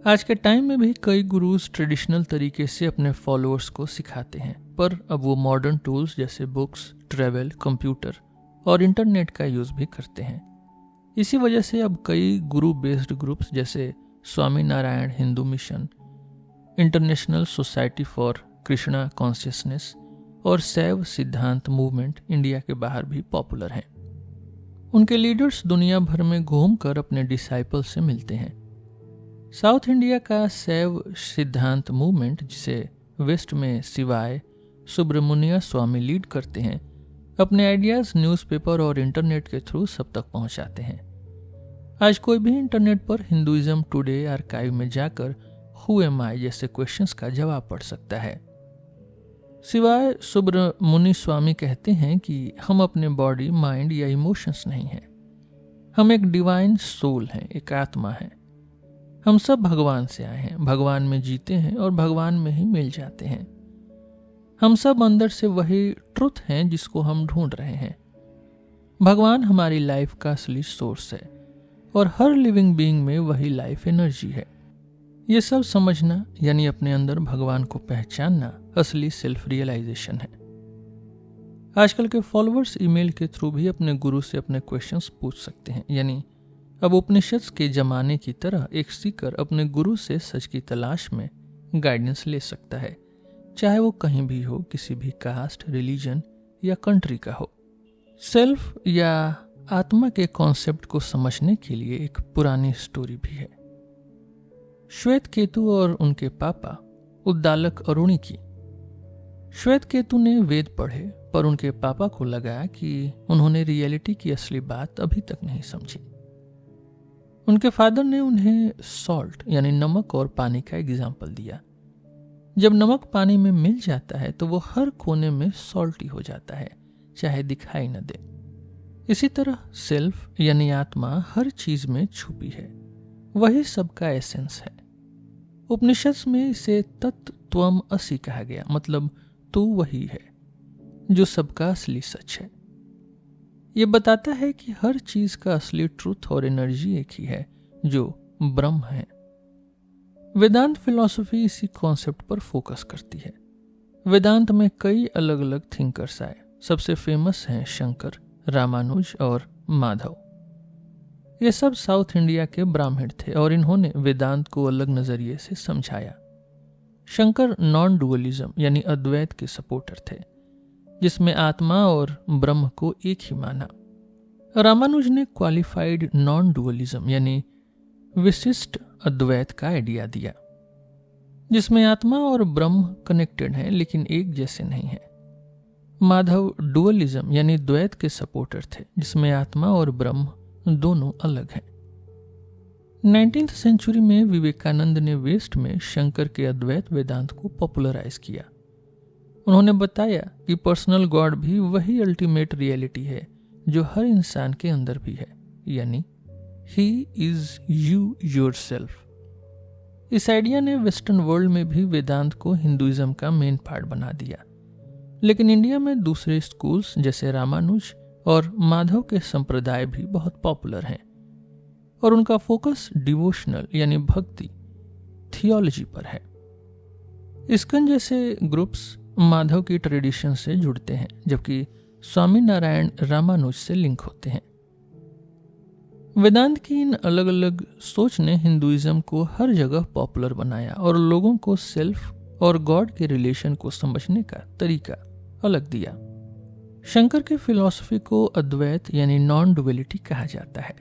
आज के टाइम में भी कई गुरुज ट्रेडिशनल तरीके से अपने फॉलोअर्स को सिखाते हैं, पर अब वो मॉडर्न टूल्स जैसे बुक्स, ट्रैवल, कंप्यूटर और इंटरनेट का यूज भी करते हैं। इसी वजह से अब कई गुरु बेस्ड ग्रुप्स जैसे Swami Narayan Hindu mission, international society for Krishna consciousness और शैव सिद्धांत मूवमेंट इंडिया के बाहर भी पॉपुलर हैं। उनके लीडर्स दुनिया भर में घूमकर अपने डिसाइपल से मिलते हैं। साउथ इंडिया का शैव सिद्धांत मूवमेंट, जिसे वेस्ट में शिवाय सुब्रमण्य स्वामी लीड करते हैं, अपने आइडियाज न्यूज़पेपर और इंटरनेट के थ्रू सब तक पहुंचाते हैं। आज कोई भी इंटरनेट पर हिंदुइज्म टुडे आर्काइव में जाकर हु एम आई जैसे क्वेश्चंस का जवाब पढ़ सकता है। सिवाय सुब्रमण्य स्वामी कहते हैं कि हम अपने बॉडी, माइंड या इमोशंस नहीं हैं। हम एक डिवाइन सोल हैं, एक आत्मा है। हम सब भगवान से आए हैं, भगवान में जीते हैं और भगवान में ही मिल जाते हैं। हम सब अंदर से वही ट्रुथ हैं जिसको हम ढूंढ रहे हैं। भगवान हमारी लाइफ का असली सोर्स है और हर लिविंग बीइंग में वही लाइफ एनर्जी है। ये सब समझना यानी अपने अंदर भगवान को पहचानना असली सेल्फ रियलाइजेशन है। आजकल के फॉलोअर्स ईमेल के थ्रू भी अपने गुरु से अपने क्वेश्चंस पूछ सकते हैं, यानी अब उपनिषद के जमाने की तरह एक सीकर अपने गुरु से सच की तलाश में गाइडेंस ले सकता है, चाहे वो कहीं भी हो, किसी भी कास्ट, रिलीजन या कंट्री का हो। सेल्फ या आत्मा के कॉन्सेप्ट को समझने के लिए एक पुरानी स्टोरी भी है। श्वेत केतु और उनके पापा उद्दालक अरुणी की। श्वेत केतु ने वेद पढ़े, पर उनके पापा को लगा कि उन्होंने रियलिटी की असली बात अभी तक नहीं समझी। उनके फादर ने उन्हें सॉल्ट यानी नमक और पानी का एग्जाम्पल दिया। जब नमक पानी में मिल जाता है तो वो हर कोने में सॉल्टी हो जाता है, चाहे दिखाई न दे। इसी तरह सेल्फ यानी आत्मा हर चीज में छुपी है, वही सबका एसेंस है। उपनिषद में इसे तत्त्वम असि कहा गया, मतलब तू वही है जो सबका असली सच है। ये बताता है कि हर चीज का असली ट्रूथ और एनर्जी एक ही है, जो ब्रह्म है। वेदांत फिलॉसफी इसी कॉन्सेप्ट पर फोकस करती है। वेदांत में कई अलग अलग थिंकर्स आए। सबसे फेमस हैं शंकर, रामानुज और माधव। ये सब साउथ इंडिया के ब्राह्मण थे और इन्होंने वेदांत को अलग नजरिए से समझाया। शंकर नॉन डुअलिज्म यानी अद्वैत के सपोर्टर थे, जिसमें आत्मा और ब्रह्म को एक ही माना। रामानुज ने क्वालिफाइड नॉन डुअलिज्म यानी विशिष्ट अद्वैत का आइडिया दिया, जिसमें आत्मा और ब्रह्म कनेक्टेड हैं लेकिन एक जैसे नहीं हैं। माधव डुअलिज्म यानी द्वैत के सपोर्टर थे, जिसमें आत्मा और ब्रह्म दोनों अलग हैं। 19th सेंचुरी में विवेकानंद ने वेस्ट में शंकर के अद्वैत वेदांत को पॉपुलराइज किया। उन्होंने बताया कि पर्सनल गॉड भी वही अल्टीमेट रियलिटी है जो हर इंसान के अंदर भी है, यानी ही इज यू योरसेल्फ। इस आइडिया ने वेस्टर्न वर्ल्ड में भी वेदांत को हिंदुइज्म का मेन पार्ट बना दिया, लेकिन इंडिया में दूसरे स्कूल्स जैसे रामानुज और माधव के संप्रदाय भी बहुत पॉपुलर हैं और उनका फोकस डिवोशनल यानी भक्ति थियोलॉजी पर है। इस्कन जैसे ग्रुप्स माधव की ट्रेडिशन से जुड़ते हैं, जबकि स्वामी नारायण रामानुज से लिंक होते हैं। वेदांत की इन अलग अलग सोच ने हिंदुइज्म को हर जगह पॉपुलर बनाया और लोगों को सेल्फ और गॉड के रिलेशन को समझने का तरीका अलग दिया। शंकर के फिलॉसफी को अद्वैत यानी नॉन डुअलिटी कहा जाता है।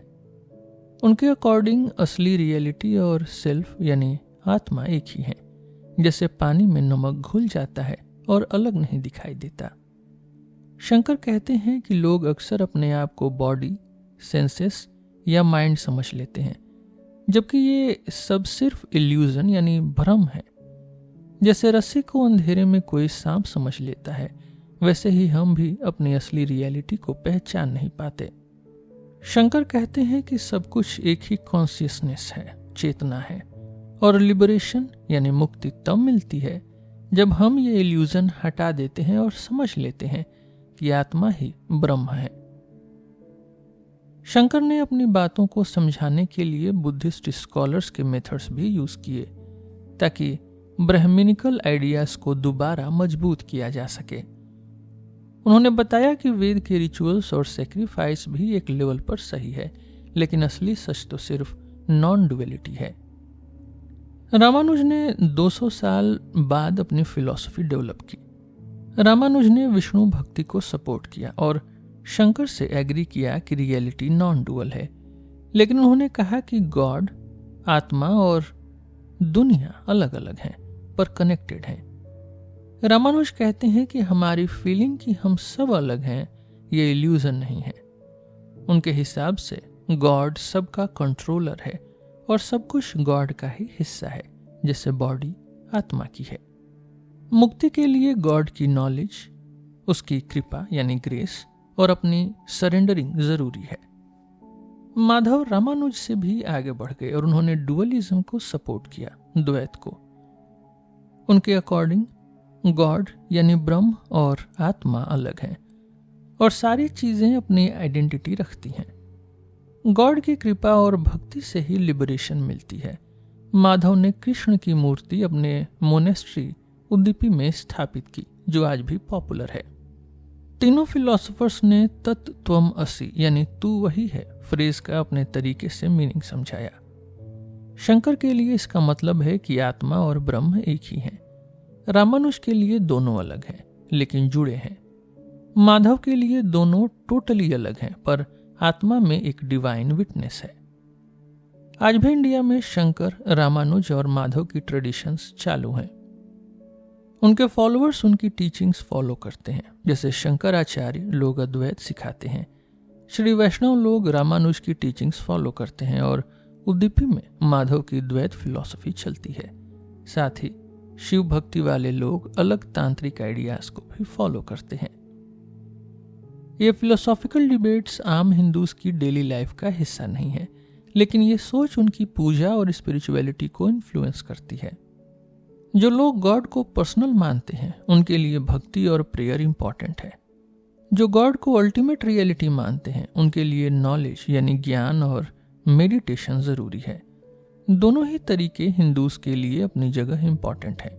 उनके अकॉर्डिंग असली रियलिटी और सेल्फ यानी आत्मा एक ही है, जैसे पानी में नमक घुल जाता है और अलग नहीं दिखाई देता। शंकर कहते हैं कि लोग अक्सर अपने आप को बॉडी, सेंसेस या माइंड समझ लेते हैं, जबकि ये सब सिर्फ इल्यूजन यानी भ्रम है। जैसे रस्सी को अंधेरे में कोई सांप समझ लेता है, वैसे ही हम भी अपनी असली रियलिटी को पहचान नहीं पाते। शंकर कहते हैं कि सब कुछ एक ही कॉन्शियसनेस है, चेतना है, और लिबरेशन यानी मुक्ति तब मिलती है जब हम ये इल्यूजन हटा देते हैं और समझ लेते हैं कि आत्मा ही ब्रह्म है। शंकर ने अपनी बातों को समझाने के लिए बुद्धिस्ट स्कॉलर्स के मेथड्स भी यूज किए ताकि ब्रह्मनिकल आइडियाज को दोबारा मजबूत किया जा सके। उन्होंने बताया कि वेद के रिचुअल्स और सेक्रीफाइस भी एक लेवल पर सही है, लेकिन असली सच तो सिर्फ नॉन डुअलिटी है। रामानुज ने 200 साल बाद अपनी फिलॉसफी डेवलप की। रामानुज ने विष्णु भक्ति को सपोर्ट किया और शंकर से एग्री किया कि रियलिटी नॉन डुअल है, लेकिन उन्होंने कहा कि गॉड, आत्मा और दुनिया अलग अलग हैं पर कनेक्टेड हैं। रामानुज कहते हैं कि हमारी फीलिंग कि हम सब अलग हैं ये इल्यूजन नहीं है। उनके हिसाब से गॉड सबका कंट्रोलर है और सब कुछ गॉड का ही हिस्सा है, जैसे बॉडी आत्मा की है। मुक्ति के लिए गॉड की नॉलेज, उसकी कृपा यानी ग्रेस और अपनी सरेंडरिंग जरूरी है। माधव रामानुज से भी आगे बढ़ गए और उन्होंने डुअलिज्म को सपोर्ट किया, द्वैत को। उनके अकॉर्डिंग गॉड यानी ब्रह्म और आत्मा अलग हैं और सारी चीजें अपनी आइडेंटिटी रखती हैं। गॉड की कृपा और भक्ति से ही लिबरेशन मिलती है। माधव ने कृष्ण की मूर्ति अपने मोनेस्ट्री उद्दीपी में स्थापित की, जो आज भी पॉपुलर है। तीनों फिलोसोफर्स ने तत्त्वम असि यानी तू वही है फ्रेज का अपने तरीके से मीनिंग समझाया। शंकर के लिए इसका मतलब है कि आत्मा और ब्रह्म एक ही हैं। रामानुज के लिए दोनों अलग हैं लेकिन जुड़े हैं। माधव के लिए दोनों टोटली अलग हैं पर आत्मा में एक डिवाइन विटनेस है। आज भी इंडिया में शंकर, रामानुज और माधव की ट्रेडिशंस चालू हैं। उनके फॉलोअर्स उनकी टीचिंग्स फॉलो करते हैं। जैसे शंकराचार्य लोग अद्वैत सिखाते हैं, श्री वैष्णव लोग रामानुज की टीचिंग्स फॉलो करते हैं और उद्दीपी में माधव की द्वैत फिलॉसफी चलती है। साथ ही शिव भक्ति वाले लोग अलग तांत्रिक आइडियाज को भी फॉलो करते हैं। ये फिलोसॉफिकल डिबेट्स आम हिंदूज की डेली लाइफ का हिस्सा नहीं है, लेकिन ये सोच उनकी पूजा और स्पिरिचुअलिटी को इन्फ्लुएंस करती है। जो लोग गॉड को पर्सनल मानते हैं उनके लिए भक्ति और प्रेयर इंपॉर्टेंट है। जो गॉड को अल्टीमेट रियलिटी मानते हैं उनके लिए नॉलेज यानी ज्ञान और मेडिटेशन जरूरी है। दोनों ही तरीके हिंदूज के लिए अपनी जगह इंपॉर्टेंट है।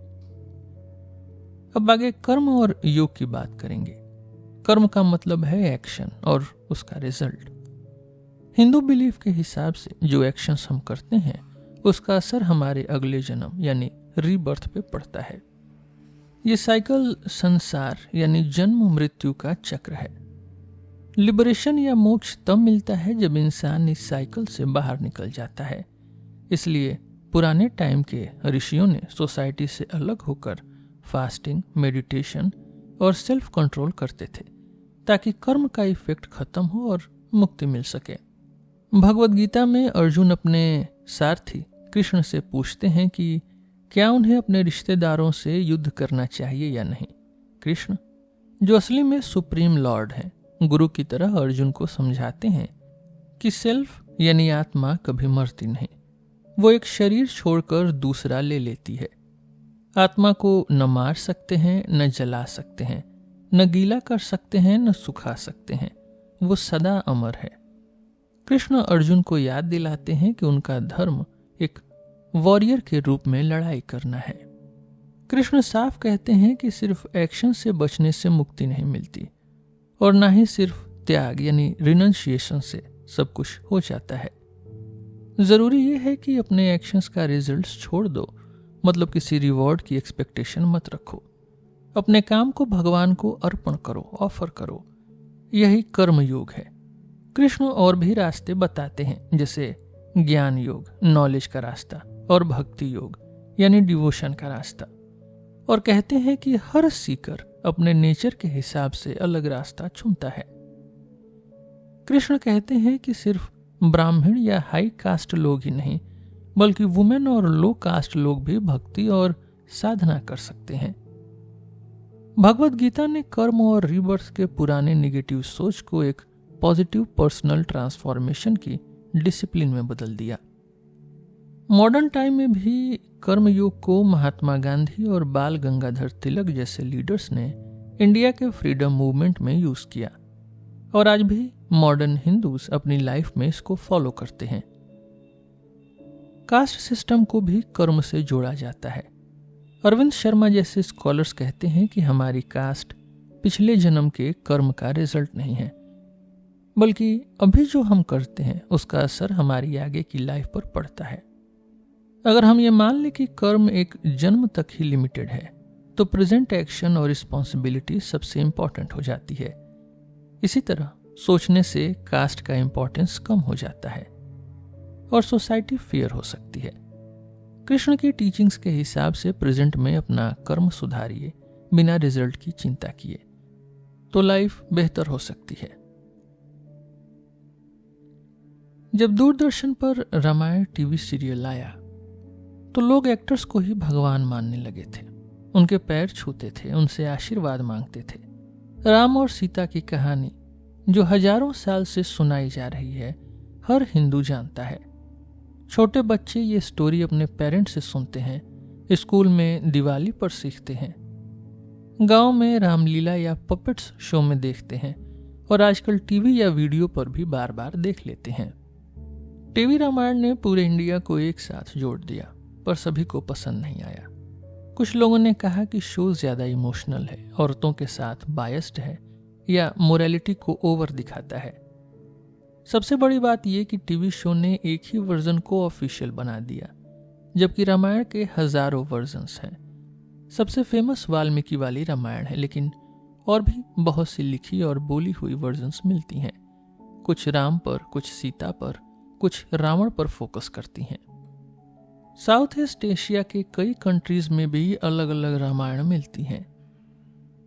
अब आगे कर्म और योग की बात करेंगे। कर्म का मतलब है एक्शन और उसका रिजल्ट। हिंदू बिलीफ के हिसाब से जो एक्शंस हम करते हैं उसका असर हमारे अगले जन्म यानी रीबर्थ पे पड़ता है। ये साइकिल संसार यानी जन्म मृत्यु का चक्र है। लिबरेशन या मोक्ष तब मिलता है जब इंसान इस साइकिल से बाहर निकल जाता है। इसलिए पुराने टाइम के ऋषियों ने सोसाइटी से अलग होकर फास्टिंग, मेडिटेशन और सेल्फ कंट्रोल करते थे ताकि कर्म का इफेक्ट खत्म हो और मुक्ति मिल सके। भगवद गीता में अर्जुन अपने सारथी कृष्ण से पूछते हैं कि क्या उन्हें अपने रिश्तेदारों से युद्ध करना चाहिए या नहीं। कृष्ण, जो असली में सुप्रीम लॉर्ड हैं, गुरु की तरह अर्जुन को समझाते हैं कि सेल्फ यानी आत्मा कभी मरती नहीं। वो एक शरीर छोड़कर दूसरा ले लेती है। आत्मा को न मार सकते हैं, न जला सकते हैं, न गीला कर सकते हैं, न सुखा सकते हैं वो सदा अमर है। कृष्ण अर्जुन को याद दिलाते हैं कि उनका धर्म एक वॉरियर के रूप में लड़ाई करना है। कृष्ण साफ कहते हैं कि सिर्फ एक्शन से बचने से मुक्ति नहीं मिलती और ना ही सिर्फ त्याग यानी रिनंशिएशन से सब कुछ हो जाता है। जरूरी यह है कि अपने एक्शंस का रिजल्ट्स छोड़ दो, मतलब किसी रिवॉर्ड की एक्सपेक्टेशन मत रखो। अपने काम को भगवान को अर्पण करो, ऑफर करो। यही कर्म योग है। कृष्ण और भी रास्ते बताते हैं, जैसे ज्ञान योग, नॉलेज का रास्ता, और भक्ति योग यानी डिवोशन का रास्ता। और कहते हैं कि हर सीकर अपने नेचर के हिसाब से अलग रास्ता चुनता है। कृष्ण कहते हैं कि सिर्फ ब्राह्मण या हाई कास्ट लोग ही नहीं, बल्कि वुमेन और लो कास्ट लोग भी भक्ति और साधना कर सकते हैं। भगवत गीता ने कर्म और रीबर्थ के पुराने नेगेटिव सोच को एक पॉजिटिव पर्सनल ट्रांसफॉर्मेशन की डिसिप्लिन में बदल दिया। मॉडर्न टाइम में भी कर्म योग को महात्मा गांधी और बाल गंगाधर तिलक जैसे लीडर्स ने इंडिया के फ्रीडम मूवमेंट में यूज किया, और आज भी मॉडर्न हिंदूज अपनी लाइफ में इसको फॉलो करते हैं। कास्ट सिस्टम को भी कर्म से जोड़ा जाता है। अरविंद शर्मा जैसे स्कॉलर्स कहते हैं कि हमारी कास्ट पिछले जन्म के कर्म का रिजल्ट नहीं है, बल्कि अभी जो हम करते हैं उसका असर हमारी आगे की लाइफ पर पड़ता है। अगर हम ये मान लें कि कर्म एक जन्म तक ही लिमिटेड है, तो प्रेजेंट एक्शन और रिस्पॉन्सिबिलिटी सबसे इंपॉर्टेंट हो जाती है। इसी तरह सोचने से कास्ट का इंपॉर्टेंस कम हो जाता है और सोसाइटी फेयर हो सकती है। कृष्ण की टीचिंग्स के हिसाब से प्रेजेंट में अपना कर्म सुधारिए बिना रिजल्ट की चिंता किए, तो लाइफ बेहतर हो सकती है। जब दूरदर्शन पर रामायण टीवी सीरियल आया तो लोग एक्टर्स को ही भगवान मानने लगे थे, उनके पैर छूते थे, उनसे आशीर्वाद मांगते थे। राम और सीता की कहानी जो हजारों साल से सुनाई जा रही है, हर हिंदू जानता है। छोटे बच्चे ये स्टोरी अपने पेरेंट्स से सुनते हैं, स्कूल में दिवाली पर सीखते हैं, गांव में रामलीला या पपेट्स शो में देखते हैं, और आजकल टीवी या वीडियो पर भी बार बार देख लेते हैं। टीवी रामायण ने पूरे इंडिया को एक साथ जोड़ दिया, पर सभी को पसंद नहीं आया। कुछ लोगों ने कहा कि शो ज्यादा इमोशनल है, औरतों के साथ बायस्ड है या मोरालिटी को ओवर दिखाता है। सबसे बड़ी बात यह कि टीवी शो ने एक ही वर्जन को ऑफिशियल बना दिया, जबकि रामायण के हजारों वर्जन्स हैं। सबसे फेमस वाल्मीकि वाली रामायण है, लेकिन और भी बहुत सी लिखी और बोली हुई वर्जन्स मिलती हैं। कुछ राम पर, कुछ सीता पर, कुछ रावण पर फोकस करती हैं। साउथ ईस्ट एशिया के कई कंट्रीज में भी अलग अलग रामायण मिलती हैं।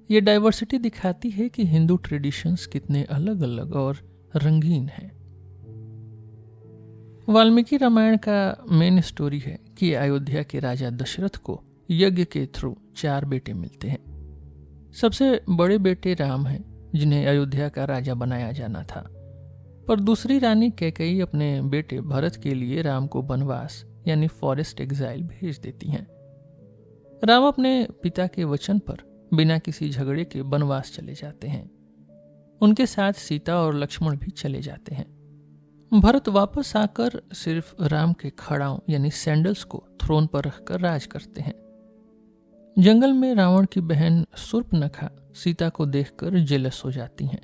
ये डाइवर्सिटी दिखाती है कि हिंदू ट्रेडिशंस कितने अलग अलग और रंगीन हैं। वाल्मीकि रामायण का मेन स्टोरी है कि अयोध्या के राजा दशरथ को यज्ञ के थ्रू 4 बेटे मिलते हैं। सबसे बड़े बेटे राम हैं, जिन्हें अयोध्या का राजा बनाया जाना था, पर दूसरी रानी कैकेयी अपने बेटे भरत के लिए राम को वनवास यानी फॉरेस्ट एग्जाइल भेज देती हैं। राम अपने पिता के वचन पर बिना किसी झगड़े के वनवास चले जाते हैं। उनके साथ सीता और लक्ष्मण भी चले जाते हैं। भरत वापस आकर सिर्फ राम के खड़ाओं यानी सैंडल्स को थ्रोन पर रखकर राज करते हैं। जंगल में रावण की बहन शूर्पनखा सीता को देखकर जेलस हो जाती हैं,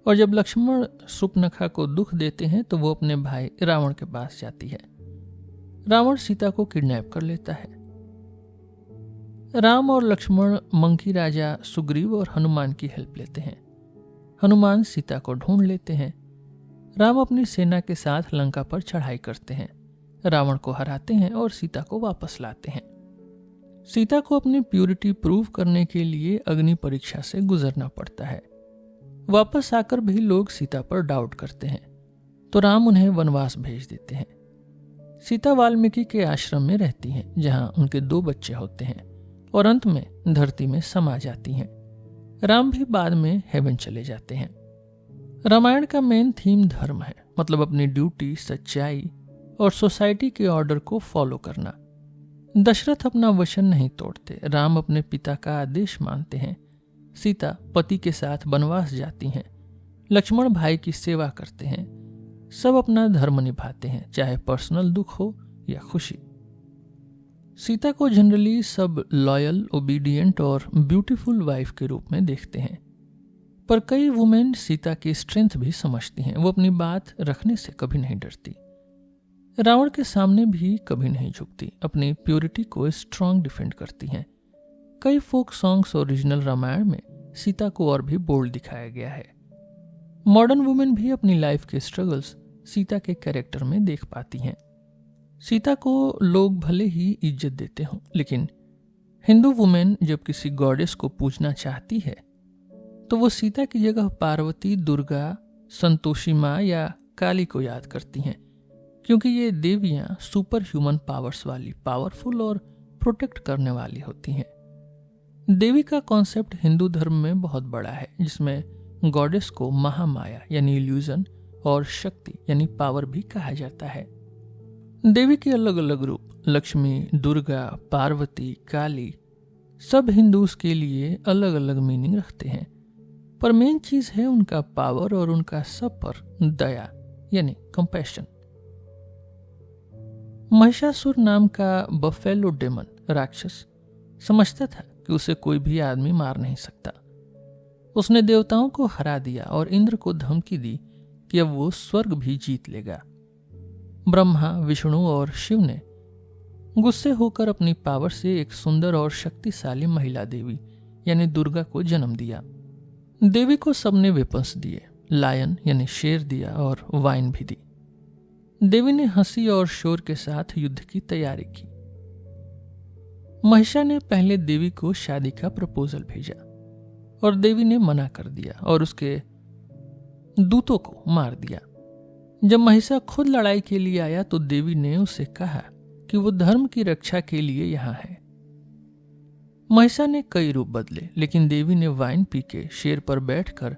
और जब लक्ष्मण शूर्पनखा को दुख देते हैं तो वो अपने भाई रावण के पास जाती है। रावण सीता को किडनैप कर लेता है। राम और लक्ष्मण मंकी राजा सुग्रीव और हनुमान की हेल्प लेते हैं। हनुमान सीता को ढूंढ लेते हैं। राम अपनी सेना के साथ लंका पर चढ़ाई करते हैं, रावण को हराते हैं और सीता को वापस लाते हैं। सीता को अपनी प्यूरिटी प्रूव करने के लिए अग्नि परीक्षा से गुजरना पड़ता है। वापस आकर भी लोग सीता पर डाउट करते हैं, तो राम उन्हें वनवास भेज देते हैं। सीता वाल्मीकि के आश्रम में रहती हैं, जहां उनके 2 बच्चे होते हैं, और अंत में धरती में समा जाती हैं। राम भी बाद में हेवन चले जाते हैं। रामायण का मेन थीम धर्म है, मतलब अपनी ड्यूटी, सच्चाई और सोसाइटी के ऑर्डर को फॉलो करना। दशरथ अपना वचन नहीं तोड़ते, राम अपने पिता का आदेश मानते हैं, सीता पति के साथ वनवास जाती हैं, लक्ष्मण भाई की सेवा करते हैं। सब अपना धर्म निभाते हैं, चाहे पर्सनल दुख हो या खुशी। सीता को जनरली सब लॉयल, ओबीडियंट और ब्यूटीफुल वाइफ के रूप में देखते हैं, पर कई वुमेन सीता की स्ट्रेंथ भी समझती हैं। वो अपनी बात रखने से कभी नहीं डरती, रावण के सामने भी कभी नहीं झुकती, अपनी प्योरिटी को स्ट्रांग डिफेंड करती हैं। कई फोक सॉन्ग्स और ओरिजिनल रामायण में सीता को और भी बोल्ड दिखाया गया है। मॉडर्न वुमेन भी अपनी लाइफ के स्ट्रगल्स सीता के कैरेक्टर में देख पाती हैं। सीता को लोग भले ही इज्जत देते हों, लेकिन हिंदू वुमेन जब किसी गॉडेस को पूजना चाहती है तो वो सीता की जगह पार्वती, दुर्गा, संतोषी माँ या काली को याद करती हैं, क्योंकि ये देवियां सुपर ह्यूमन पावर्स वाली, पावरफुल और प्रोटेक्ट करने वाली होती हैं। देवी का कॉन्सेप्ट हिंदू धर्म में बहुत बड़ा है, जिसमें गॉडेस को महामाया यानी इल्यूजन और शक्ति यानी पावर भी कहा जाता है। देवी के अलग अलग रूप लक्ष्मी, दुर्गा, पार्वती, काली सब हिंदूज के लिए अलग अलग मीनिंग रखते हैं, पर मेन चीज है उनका पावर और उनका सब पर दया यानी कंपैशन। महिषासुर नाम का बफेलो डेमन राक्षस समझता था कि उसे कोई भी आदमी मार नहीं सकता। उसने देवताओं को हरा दिया और इंद्र को धमकी दी कि अब वो स्वर्ग भी जीत लेगा। ब्रह्मा, विष्णु और शिव ने गुस्से होकर अपनी पावर से एक सुंदर और शक्तिशाली महिला देवी यानी दुर्गा को जन्म दिया। देवी को सबने वेपन्स दिए, लायन यानी शेर दिया और वाइन भी दी। देवी ने हंसी और शोर के साथ युद्ध की तैयारी की। महिषा ने पहले देवी को शादी का प्रपोजल भेजा और देवी ने मना कर दिया और उसके दूतों को मार दिया। जब महिषा खुद लड़ाई के लिए आया तो देवी ने उसे कहा कि वो धर्म की रक्षा के लिए यहाँ है। महिषा ने कई रूप बदले, लेकिन देवी ने वाइन पी के शेर पर बैठकर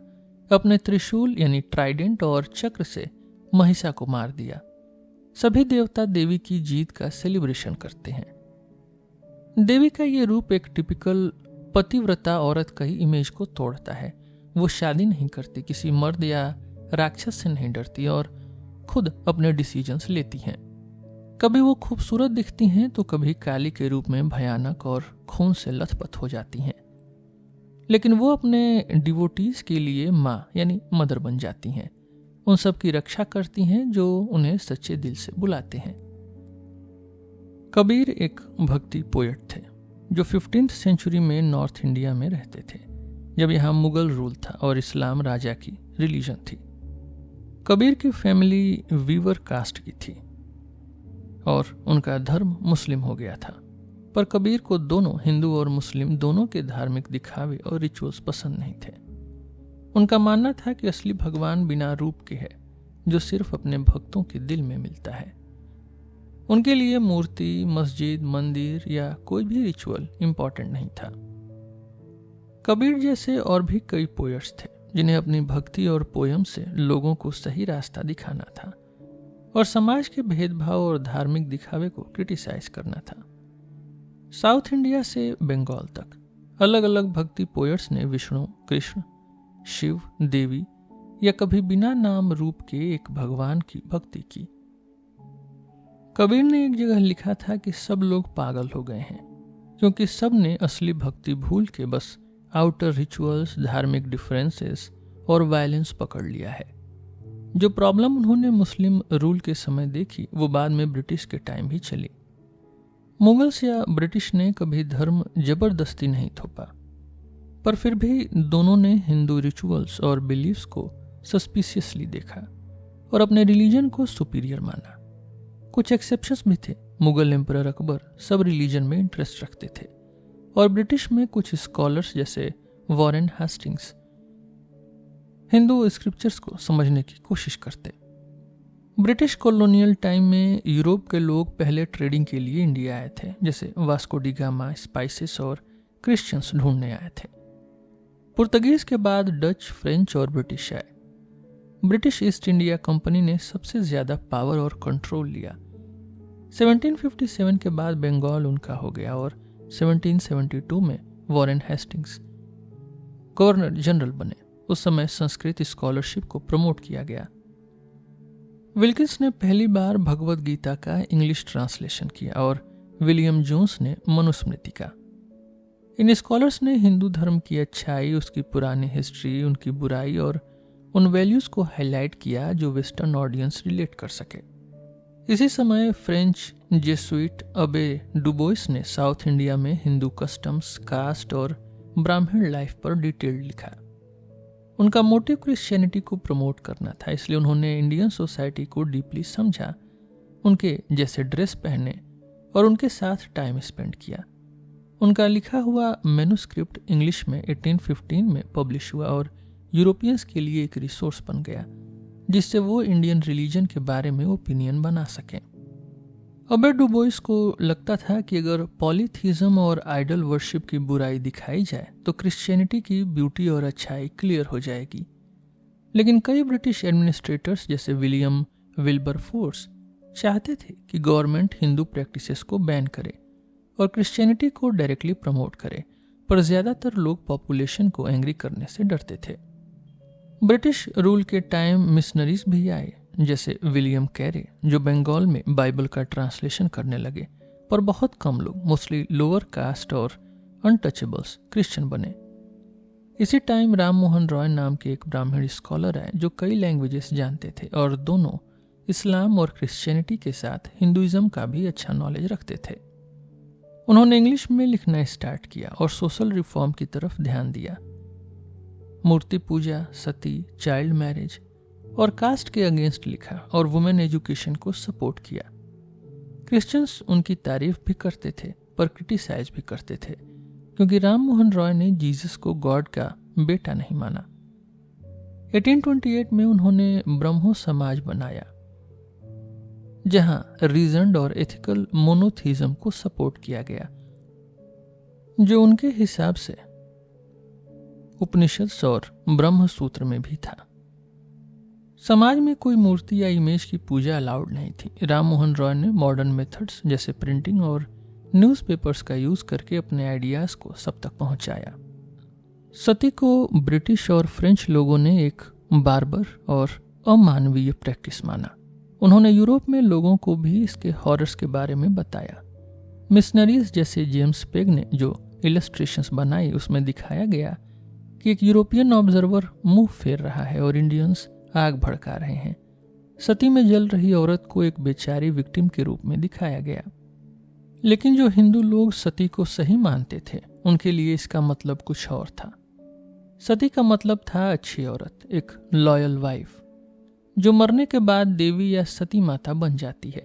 अपने त्रिशूल यानी ट्राइडेंट और चक्र से महिषा को मार दिया। सभी देवता देवी की जीत का सेलिब्रेशन करते हैं। देवी का ये रूप एक टिपिकल पतिव्रता औरत का ही इमेज को तोड़ता है। वो शादी नहीं करती, किसी मर्द या राक्षस से नहीं डरती और खुद अपने डिसीजंस लेती हैं। कभी वो खूबसूरत दिखती हैं तो कभी काली के रूप में भयानक और खून से लथपथ हो जाती हैं, लेकिन वो अपने डिवोटीज के लिए माँ यानी मदर बन जाती हैं। उन सब की रक्षा करती हैं जो उन्हें सच्चे दिल से बुलाते हैं। कबीर एक भक्ति पोएट थे जो 15th सेंचुरी में नॉर्थ इंडिया में रहते थे, जब यहाँ मुगल रूल था और इस्लाम राजा की रिलीजन थी। कबीर की फैमिली वीवर कास्ट की थी और उनका धर्म मुस्लिम हो गया था, पर कबीर को दोनों हिंदू और मुस्लिम दोनों के धार्मिक दिखावे और रिचुअल्स पसंद नहीं थे। उनका मानना था कि असली भगवान बिना रूप के है, जो सिर्फ अपने भक्तों के दिल में मिलता है। उनके लिए मूर्ति, मस्जिद, मंदिर या कोई भी रिचुअल इंपॉर्टेंट नहीं था। कबीर जैसे और भी कई पोएट्स थे जिन्हें अपनी भक्ति और पोयम से लोगों को सही रास्ता दिखाना था और समाज के भेदभाव और धार्मिक दिखावे को क्रिटिसाइज करना था। साउथ इंडिया से बंगाल तक अलग अलग भक्ति पोएट्स ने विष्णु, कृष्ण, शिव, देवी या कभी बिना नाम रूप के एक भगवान की भक्ति की। कबीर ने एक जगह लिखा था कि सब लोग पागल हो गए हैं क्योंकि सब ने असली भक्ति भूल के बस आउटर रिचुअल्स, धार्मिक डिफरेंसेस और वायलेंस पकड़ लिया है। जो प्रॉब्लम उन्होंने मुस्लिम रूल के समय देखी वो बाद में ब्रिटिश के टाइम भी चली। मुगल्स या ब्रिटिश ने कभी धर्म जबरदस्ती नहीं थोपा, पर फिर भी दोनों ने हिंदू रिचुअल्स और बिलीफ्स को सस्पिशियसली देखा और अपने रिलीजन को सुपीरियर माना। कुछ एक्सेप्शंस भी थे। मुगल एम्परर अकबर सब रिलीजन में इंटरेस्ट रखते थे और ब्रिटिश में कुछ स्कॉलर्स जैसे वॉरेन हेस्टिंग्स हिंदू स्क्रिप्चर्स को समझने की कोशिश करते। ब्रिटिश कॉलोनियल टाइम में यूरोप के लोग पहले ट्रेडिंग के लिए इंडिया आए थे, जैसे वास्को डी गामा स्पाइसेस और क्रिश्चियंस ढूंढने आए थे। पुर्तगीज के बाद डच, फ्रेंच और ब्रिटिश आए। ब्रिटिश ईस्ट इंडिया कंपनी ने सबसे ज्यादा पावर और कंट्रोल लिया। 1757 के बाद बंगाल उनका हो गया और 1772 में वॉरेन हेस्टिंग्स गवर्नर जनरल बने उस समय संस्कृत स्कॉलरशिप को प्रमोट किया गया। विल्किंस ने पहली बार भगवत गीता का इंग्लिश ट्रांसलेशन किया और विलियम जोन्स ने मनुस्मृति का। इन स्कॉलर्स ने हिंदू धर्म की अच्छाई, उसकी पुरानी हिस्ट्री, उनकी बुराई और उन वैल्यूज को हाईलाइट किया जो वेस्टर्न ऑडियंस रिलेट कर सके। इसी समय फ्रेंच जेसुइट अबे डुबोइस ने साउथ इंडिया में हिंदू कस्टम्स, कास्ट और ब्राह्मण लाइफ पर डिटेल्ड लिखा। उनका मोटिव क्रिश्चियनिटी को प्रमोट करना था, इसलिए उन्होंने इंडियन सोसाइटी को डीपली समझा, उनके जैसे ड्रेस पहने और उनके साथ टाइम स्पेंड किया। उनका लिखा हुआ मैन्युस्क्रिप्ट इंग्लिश में 1815 में पब्लिश हुआ और यूरोपियंस के लिए एक रिसोर्स बन गया, जिससे वो इंडियन रिलीजन के बारे में ओपिनियन बना सकें। अबे डुबोइस को लगता था कि अगर पॉलीथीज्म और आइडल वर्शिप की बुराई दिखाई जाए तो क्रिश्चियनिटी की ब्यूटी और अच्छाई क्लियर हो जाएगी। लेकिन कई ब्रिटिश एडमिनिस्ट्रेटर्स जैसे विलियम विल्बरफोर्स चाहते थे कि गवर्नमेंट हिंदू प्रैक्टिसेस को बैन करे और क्रिश्चियनिटी को डायरेक्टली प्रमोट करे, पर ज़्यादातर लोग पॉपुलेशन को एंग्री करने से डरते थे। ब्रिटिश रूल के टाइम मिशनरीज भी आए, जैसे विलियम कैरे, जो बंगाल में बाइबल का ट्रांसलेशन करने लगे, पर बहुत कम लोग, मोस्टली लोअर कास्ट और अनटचेबल्स, क्रिश्चियन बने। इसी टाइम राम मोहन रॉय नाम के एक ब्राह्मण स्कॉलर आए जो कई लैंग्वेजेस जानते थे और दोनों इस्लाम और क्रिश्चियनिटी के साथ हिंदुइज्म का भी अच्छा नॉलेज रखते थे। उन्होंने इंग्लिश में लिखना स्टार्ट किया और सोशल रिफॉर्म की तरफ ध्यान दिया। मूर्ति पूजा, सती, चाइल्ड मैरिज और कास्ट के अगेंस्ट लिखा और वुमेन एजुकेशन को सपोर्ट किया। क्रिश्चियंस उनकी तारीफ भी करते थे पर क्रिटिसाइज भी करते थे, क्योंकि राम मोहन रॉय ने जीसस को गॉड का बेटा नहीं माना। 1828 में उन्होंने ब्रह्मो समाज बनाया, जहां रीजन्ड और एथिकल मोनोथीज्म को सपोर्ट किया गया, जो उनके हिसाब से उपनिषद और ब्रह्म सूत्र में भी था। समाज में कोई मूर्ति या इमेज की पूजा अलाउड नहीं थी। राम मोहन रॉय ने मॉडर्न मेथड्स जैसे प्रिंटिंग और न्यूज़पेपर्स का यूज करके अपने आइडियाज को सब तक पहुंचाया। सती को ब्रिटिश और फ्रेंच लोगों ने एक बार्बर और अमानवीय प्रैक्टिस माना। उन्होंने यूरोप में लोगों को भी इसके हॉरर्स के बारे में बताया। मिशनरीज जैसे जेम्स पेग ने जो इलस्ट्रेशंस बनाई, उसमें दिखाया गया कि एक यूरोपियन ऑब्जर्वर मुंह फेर रहा है और इंडियंस आग भड़का रहे हैं। सती में जल रही औरत को एक बेचारी विक्टिम के रूप में दिखाया गया। लेकिन जो हिंदू लोग सती को सही मानते थे, उनके लिए इसका मतलब कुछ और था। सती का मतलब था अच्छी औरत, एक लॉयल वाइफ, जो मरने के बाद देवी या सती माता बन जाती है।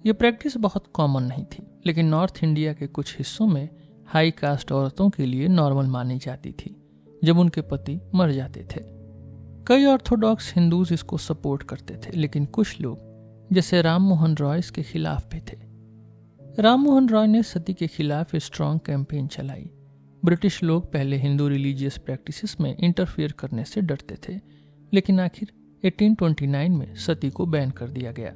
ये प्रैक्टिस बहुत कॉमन नहीं थी, लेकिन नॉर्थ इंडिया के कुछ हिस्सों में हाई कास्ट औरतों के लिए नॉर्मल मानी जाती थी जब उनके पति मर जाते थे। कई ऑर्थोडॉक्स हिंदूज इसको सपोर्ट करते थे, लेकिन कुछ लोग जैसे राम मोहन रॉय इसके खिलाफ भी थे। राम मोहन रॉय ने सती के खिलाफ स्ट्रॉन्ग कैंपेन चलाई। ब्रिटिश लोग पहले हिंदू रिलीजियस प्रैक्टिसेस में इंटरफेयर करने से डरते थे, लेकिन आखिर 1829 में सती को बैन कर दिया गया।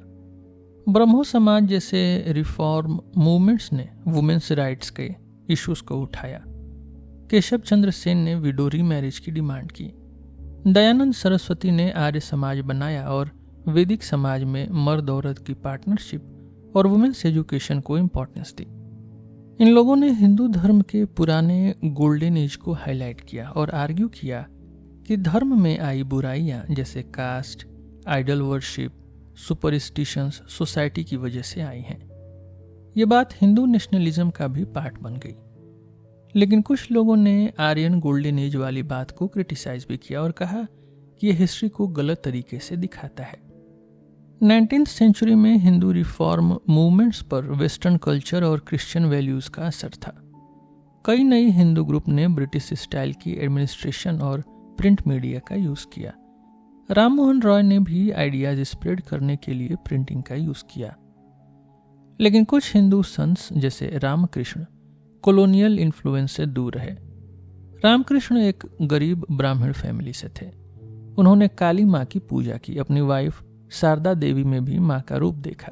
ब्रह्मो समाज जैसे रिफॉर्म मूवमेंट्स ने वुमेन्स राइट्स के इश्यूज को उठाया। केशव चंद्र सेन ने विडोरी मैरिज की डिमांड की। दयानंद सरस्वती ने आर्य समाज बनाया और वैदिक समाज में मर्द औरत की पार्टनरशिप और वुमेन्स एजुकेशन को इम्पोर्टेंस दी। इन लोगों ने हिंदू धर्म के पुराने गोल्डन एज को हाईलाइट किया और आर्ग्यू किया कि धर्म में आई बुराइयां जैसे caste, idol worship, superstitions society की वजह से आई हैं। ये बात हिंदू नेशनलिज्म का भी पार्ट बन गई। लेकिन कुछ लोगों ने आर्यन गोल्डन एज वाली बात को क्रिटिसाइज भी किया और कहा कि यह हिस्ट्री को गलत तरीके से दिखाता है। 19th सेंचुरी में हिंदू रिफॉर्म मूवमेंट्स पर वेस्टर्न कल्चर और क्रिश्चियन वैल्यूज का असर था। कई नई हिंदू ग्रुप ने ब्रिटिश स्टाइल की एडमिनिस्ट्रेशन और प्रिंट मीडिया का यूज किया। राम मोहन रॉय ने भी आइडियाज स्प्रेड करने के लिए प्रिंटिंग का यूज किया। लेकिन कुछ हिंदू संत जैसे रामकृष्ण कॉलोनियल इन्फ्लुएंस से दूर रहे। रामकृष्ण एक गरीब ब्राह्मण फैमिली से थे। उन्होंने काली माँ की पूजा की, अपनी वाइफ शारदा देवी में भी माँ का रूप देखा,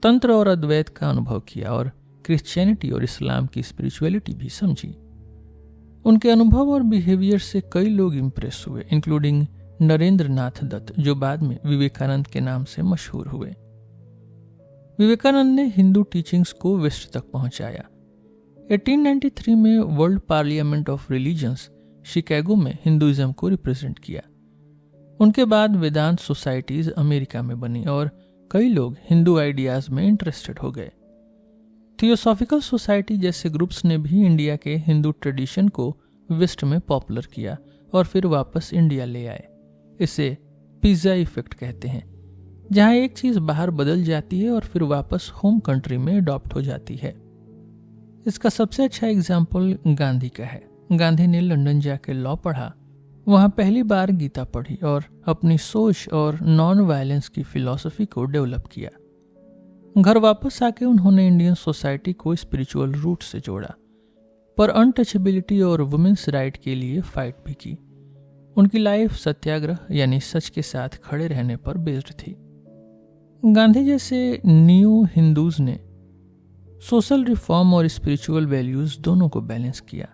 तंत्र और अद्वैत का अनुभव किया और क्रिश्चियनिटी और इस्लाम की स्पिरिचुअलिटी भी समझी। उनके अनुभव और बिहेवियर से कई लोग इम्प्रेस हुए, इंक्लूडिंग नरेंद्र नाथ दत्त, जो बाद में विवेकानंद के नाम से मशहूर हुए। विवेकानंद ने हिंदू टीचिंग्स को वेस्ट तक पहुंचाया। 1893 में world parliament of religions Chicago में हिंदुइज्म को रिप्रेजेंट किया। उनके बाद वेदांत सोसाइटीज अमेरिका में बनी और कई लोग हिंदू आइडियाज में इंटरेस्टेड हो गए। थियोसॉफिकल सोसाइटी जैसे ग्रुप्स ने भी इंडिया के हिंदू ट्रेडिशन को वेस्ट में पॉपुलर किया और फिर वापस इंडिया ले आए। इसे पिज्जा इफेक्ट कहते हैं, जहां एक चीज बाहर बदल जाती है और फिर वापस होम कंट्री में अडॉप्ट हो जाती है। इसका सबसे अच्छा एग्जाम्पल गांधी का है। गांधी ने लंदन जाकर लॉ पढ़ा, वहां पहली बार गीता पढ़ी और अपनी सोच और नॉन वायलेंस की फिलॉसफी को डेवलप किया। घर वापस आके उन्होंने इंडियन सोसाइटी को स्पिरिचुअल रूट से जोड़ा, पर अनटचेबिलिटी और वुमेन्स राइट के लिए फाइट भी की। उनकी लाइफ सत्याग्रह यानी सच के साथ खड़े रहने पर बेस्ड थी। गांधी जैसे न्यू हिंदूज ने सोशल रिफॉर्म और स्पिरिचुअल वैल्यूज दोनों को बैलेंस किया।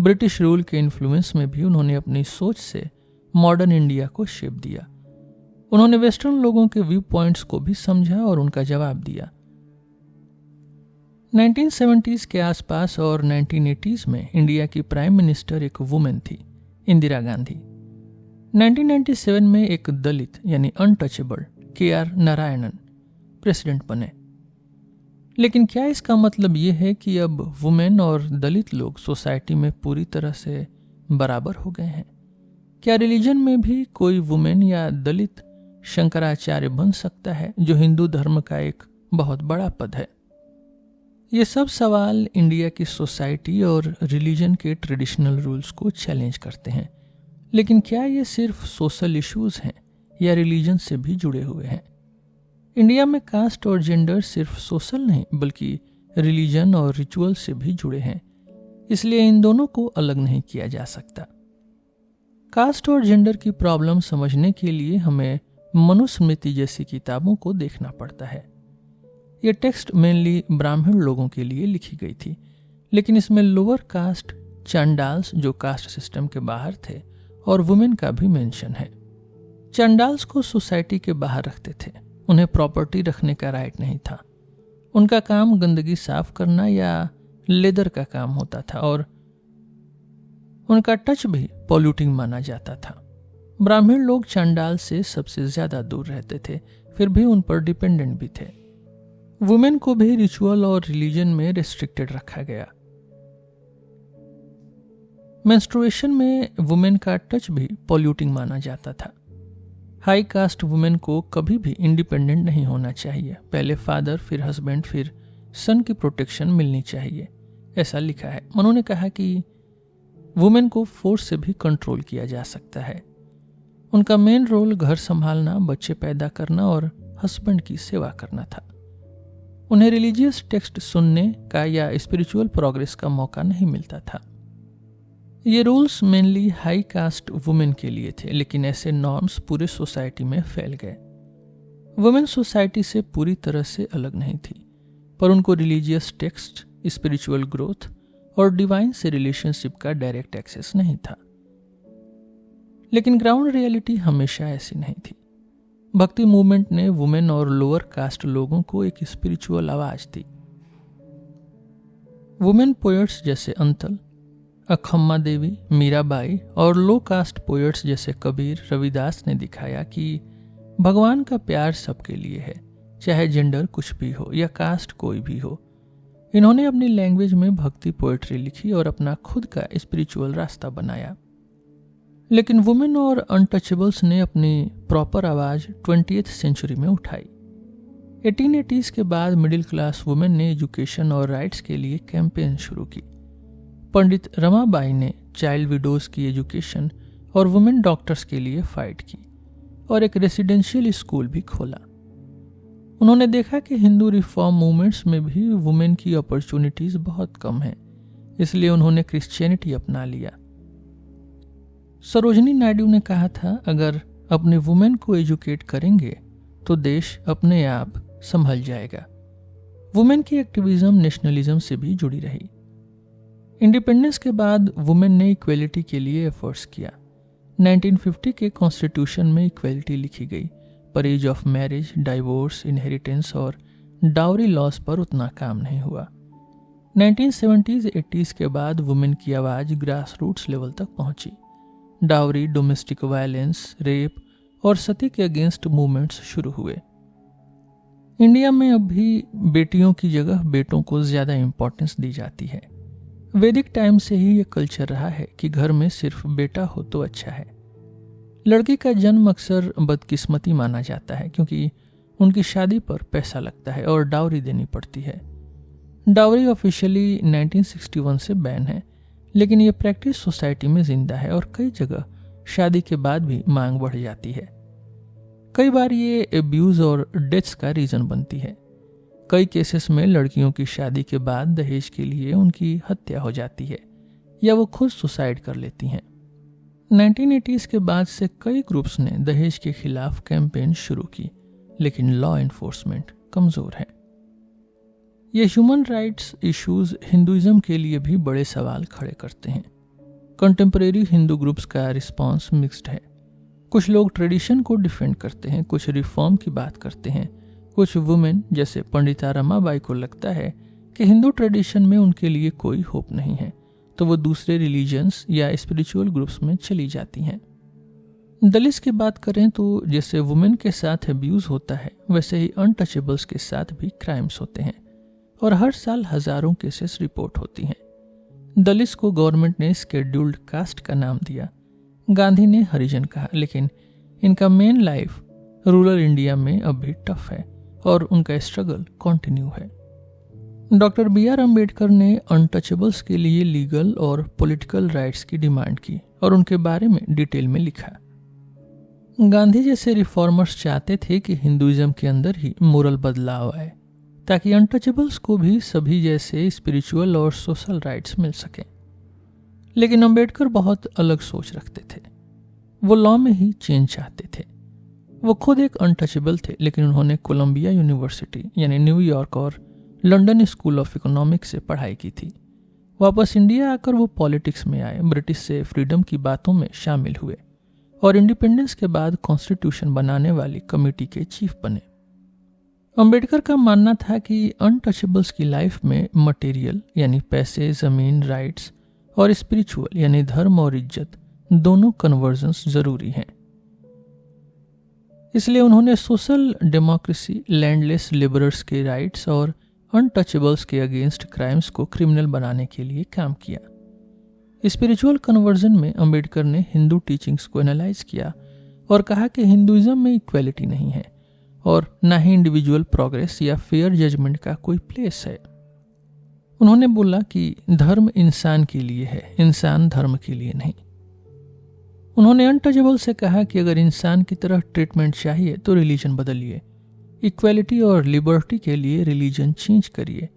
ब्रिटिश रूल के इन्फ्लुएंस में भी उन्होंने अपनी सोच से मॉडर्न इंडिया को शेप दिया। उन्होंने वेस्टर्न लोगों के व्यू पॉइंट्स को भी समझा और उनका जवाब दिया। 1970s के आसपास और 1980s में इंडिया की प्राइम मिनिस्टर एक वुमेन थी, इंदिरा गांधी। 1997 में एक दलित यानी अनटचेबल KR नारायणन प्रेसिडेंट बने। लेकिन क्या इसका मतलब ये है कि अब वुमेन और दलित लोग सोसाइटी में पूरी तरह से बराबर हो गए हैं? क्या रिलीजन में भी कोई वुमेन या दलित शंकराचार्य बन सकता है, जो हिंदू धर्म का एक बहुत बड़ा पद है? ये सब सवाल इंडिया की सोसाइटी और रिलीजन के ट्रेडिशनल रूल्स को चैलेंज करते हैं। लेकिन क्या ये सिर्फ सोशल इश्यूज हैं या रिलीजन से भी जुड़े हुए हैं? इंडिया में कास्ट और जेंडर सिर्फ सोशल नहीं बल्कि रिलीजन और रिचुअल से भी जुड़े हैं, इसलिए इन दोनों को अलग नहीं किया जा सकता। कास्ट और जेंडर की प्रॉब्लम समझने के लिए हमें मनुस्मृति जैसी किताबों को देखना पड़ता है। ये टेक्स्ट मेनली ब्राह्मण लोगों के लिए लिखी गई थी, लेकिन इसमें लोअर कास्ट चांडाल्स जो कास्ट सिस्टम के बाहर थे और वुमेन का भी मेंशन है। चांडाल्स को सोसाइटी के बाहर रखते थे, उन्हें प्रॉपर्टी रखने का राइट नहीं था। उनका काम गंदगी साफ करना या लेदर का काम होता था और उनका टच भी पॉल्यूटिंग माना जाता था। ब्राह्मण लोग चांडाल से सबसे ज्यादा दूर रहते थे, फिर भी उन पर डिपेंडेंट भी थे। वुमेन को भी रिचुअल और रिलीजन में रिस्ट्रिक्टेड रखा गया। मेंस्ट्रुएशन में वुमेन का टच भी पॉल्यूटिंग माना जाता था। हाई कास्ट वुमेन को कभी भी इंडिपेंडेंट नहीं होना चाहिए, पहले फादर फिर हस्बैंड फिर सन की प्रोटेक्शन मिलनी चाहिए, ऐसा लिखा है। उन्होंने कहा कि वुमेन को फोर्स से भी कंट्रोल किया जा सकता है। उनका मेन रोल घर संभालना, बच्चे पैदा करना और हस्बैंड की सेवा करना था। उन्हें रिलीजियस टेक्स्ट सुनने का या स्पिरिचुअल प्रोग्रेस का मौका नहीं मिलता था। ये rules mainly high cast women के लिए थे, लेकिन ऐसे नॉर्म्स पूरे सोसाइटी में फैल गए। वुमेन सोसाइटी से पूरी तरह से अलग नहीं थी, पर उनको रिलीजियस टेक्स्ट, स्पिरिचुअल ग्रोथ और डिवाइन से रिलेशनशिप का डायरेक्ट एक्सेस नहीं था। लेकिन ग्राउंड रियलिटी हमेशा ऐसी नहीं थी। भक्ति मूवमेंट ने वुमेन और लोअर कास्ट लोगों को एक स्पिरिचुअल आवाज दी। वुमेन पोएट्स जैसे अंतल, अखम्मा देवी, मीराबाई और लो कास्ट पोएट्स जैसे कबीर, रविदास ने दिखाया कि भगवान का प्यार सबके लिए है, चाहे जेंडर कुछ भी हो या कास्ट कोई भी हो। इन्होंने अपनी लैंग्वेज में भक्ति पोएट्री लिखी और अपना खुद का स्पिरिचुअल रास्ता बनाया। लेकिन वुमेन और अनटचेबल्स ने अपनी प्रॉपर आवाज 20th सेंचुरी में उठाई। 1880s के बाद मिडिल क्लास वुमेन ने एजुकेशन और राइट्स के लिए कैंपेन शुरू की। पंडित रमाबाई ने चाइल्ड विडोज की एजुकेशन और वुमेन डॉक्टर्स के लिए फाइट की और एक रेसिडेंशियल स्कूल भी खोला। उन्होंने देखा कि हिंदू रिफॉर्म मूवमेंट्स में भी वुमेन की अपॉर्चुनिटीज बहुत कम हैं, इसलिए उन्होंने क्रिश्चियनिटी अपना लिया। सरोजनी नायडू ने कहा था, अगर अपने वुमेन को एजुकेट करेंगे तो देश अपने आप संभल जाएगा। वुमेन की एक्टिविज्म नेशनलिज्म से भी जुड़ी रही। इंडिपेंडेंस के बाद वुमेन ने इक्वेलिटी के लिए एफर्ट्स किया। 1950 के कॉन्स्टिट्यूशन में इक्वेलिटी लिखी गई, पर age of marriage, divorce, inheritance और डाउरी लॉस पर उतना काम नहीं हुआ। 1970s-80s के बाद वुमेन की आवाज़ ग्रास रूट्स लेवल तक पहुंची। डाउरी, डोमेस्टिक वायलेंस, रेप और सती के अगेंस्ट मूवमेंट्स शुरू हुए। इंडिया में अब भी बेटियों की जगह बेटों को ज़्यादा इम्पोर्टेंस दी जाती है। वैदिक टाइम से ही ये कल्चर रहा है कि घर में सिर्फ बेटा हो तो अच्छा है। लड़की का जन्म अक्सर बदकिस्मती माना जाता है क्योंकि उनकी शादी पर पैसा लगता है और डाउरी देनी पड़ती है। डाउरी ऑफिशियली 1961 से बैन है, लेकिन ये प्रैक्टिस सोसाइटी में जिंदा है और कई जगह शादी के बाद भी मांग बढ़ जाती है। कई बार ये एब्यूज और डेथ्स का रीजन बनती है। कई केसेस में लड़कियों की शादी के बाद दहेज के लिए उनकी हत्या हो जाती है या वो खुद सुसाइड कर लेती हैं। 1980s के बाद से कई ग्रुप्स ने दहेज के खिलाफ कैंपेन शुरू की, लेकिन लॉ एनफोर्समेंट कमजोर है। ये ह्यूमन राइट्स इश्यूज हिंदुइज्म के लिए भी बड़े सवाल खड़े करते हैं। कंटेम्परेरी हिंदू ग्रुप्स का रिस्पांस मिक्स्ड है। कुछ लोग ट्रेडिशन को डिफेंड करते हैं, कुछ रिफॉर्म की बात करते हैं। कुछ वुमेन जैसे पंडिता रमाबाई को लगता है कि हिंदू ट्रेडिशन में उनके लिए कोई होप नहीं है, तो वो दूसरे रिलीजन्स या स्पिरिचुअल ग्रुप्स में चली जाती हैं। दलित्स की बात करें तो जैसे वुमेन के साथ अब्यूज होता है, वैसे ही अनटचेबल्स के साथ भी क्राइम्स होते हैं और हर साल हजारों केसेस रिपोर्ट होती हैं। दलित्स को गवर्नमेंट ने शेड्यूल्ड कास्ट का नाम दिया, गांधी ने हरिजन कहा, लेकिन इनका मेन लाइफ रूरल इंडिया में अब भी टफ है और उनका स्ट्रगल कंटिन्यू है। Doctor B R. अम्बेडकर ने अनटचेबल्स के लिए लीगल और पॉलिटिकल राइट्स की डिमांड की और उनके बारे में डिटेल में लिखा। गांधी जैसे रिफॉर्मर्स चाहते थे कि हिंदुइज्म के अंदर ही मोरल बदलाव आए ताकि अनटचेबल्स को भी सभी जैसे स्पिरिचुअल और सोशल राइट्स मिल सकें। लेकिन अम्बेडकर बहुत अलग सोच रखते थे। वो लॉ में ही चेंज चाहते थे। वो खुद एक अनटचेबल थे, लेकिन उन्होंने कोलंबिया यूनिवर्सिटी यानी न्यूयॉर्क और लंदन स्कूल ऑफ इकोनॉमिक्स से पढ़ाई की थी। वापस इंडिया आकर वो पॉलिटिक्स में आए, ब्रिटिश से फ्रीडम की बातों में शामिल हुए और इंडिपेंडेंस के बाद कॉन्स्टिट्यूशन बनाने वाली कमेटी के चीफ बने। अम्बेडकर का मानना था कि अनटचेबल्स की लाइफ में मटेरियल यानी पैसे, जमीन, राइट्स और स्पिरिचुअल यानी धर्म और इज्जत दोनों कन्वर्जन्स जरूरी हैं। इसलिए उन्होंने सोशल डेमोक्रेसी, लैंडलेस लेबरर्स के राइट्स और अनटचेबल्स के अगेंस्ट क्राइम्स को क्रिमिनल बनाने के लिए काम किया। स्पिरिचुअल कन्वर्जन में अम्बेडकर ने हिंदू टीचिंग्स को एनालाइज किया और कहा कि हिंदुइज्म में इक्वेलिटी नहीं है और ना ही इंडिविजुअल प्रोग्रेस या फेयर जजमेंट का कोई प्लेस है। उन्होंने बोला कि धर्म इंसान के लिए है, इंसान धर्म के लिए नहीं। उन्होंने अनटचेबल से कहा कि अगर इंसान की तरह ट्रीटमेंट चाहिए तो रिलीजन बदलिए, इक्वेलिटी और लिबर्टी के लिए रिलीजन चेंज करिए।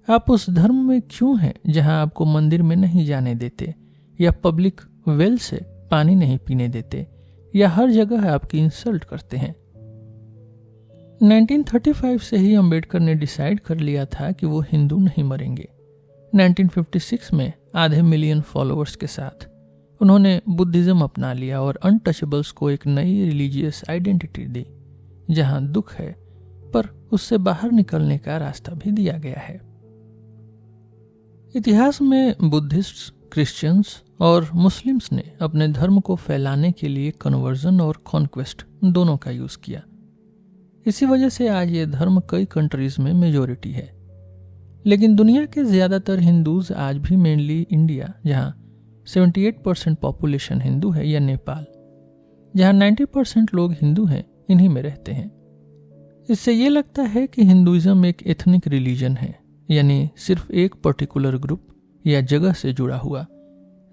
आप उस धर्म में क्यों हैं जहां आपको मंदिर में नहीं जाने देते या पब्लिक वेल से पानी नहीं पीने देते या हर जगह आपकी इंसल्ट करते हैं। 1935 से ही अम्बेडकर ने डिसाइड कर लिया था कि वो हिंदू नहीं मरेंगे। 1956 में आधे मिलियन फॉलोअर्स के साथ उन्होंने बुद्धिज्म अपना लिया और अनटचेबल्स को एक नई रिलीजियस आइडेंटिटी दी, जहां दुख है पर उससे बाहर निकलने का रास्ता भी दिया गया है। इतिहास में बुद्धिस्ट्स, क्रिश्चियंस और मुस्लिम्स ने अपने धर्म को फैलाने के लिए कन्वर्जन और कॉन्क्वेस्ट दोनों का यूज किया। इसी वजह से आज ये धर्म कई कंट्रीज में मेजोरिटी है। लेकिन दुनिया के ज्यादातर हिंदूज आज भी मेनली इंडिया, जहां 78% पॉपुलेशन हिंदू है, या नेपाल, जहां 90% लोग हिंदू हैं, इन्हीं में रहते हैं। इससे ये लगता है कि हिंदुइज्म एक एथनिक रिलीजन है, यानी सिर्फ एक पर्टिकुलर ग्रुप या जगह से जुड़ा हुआ,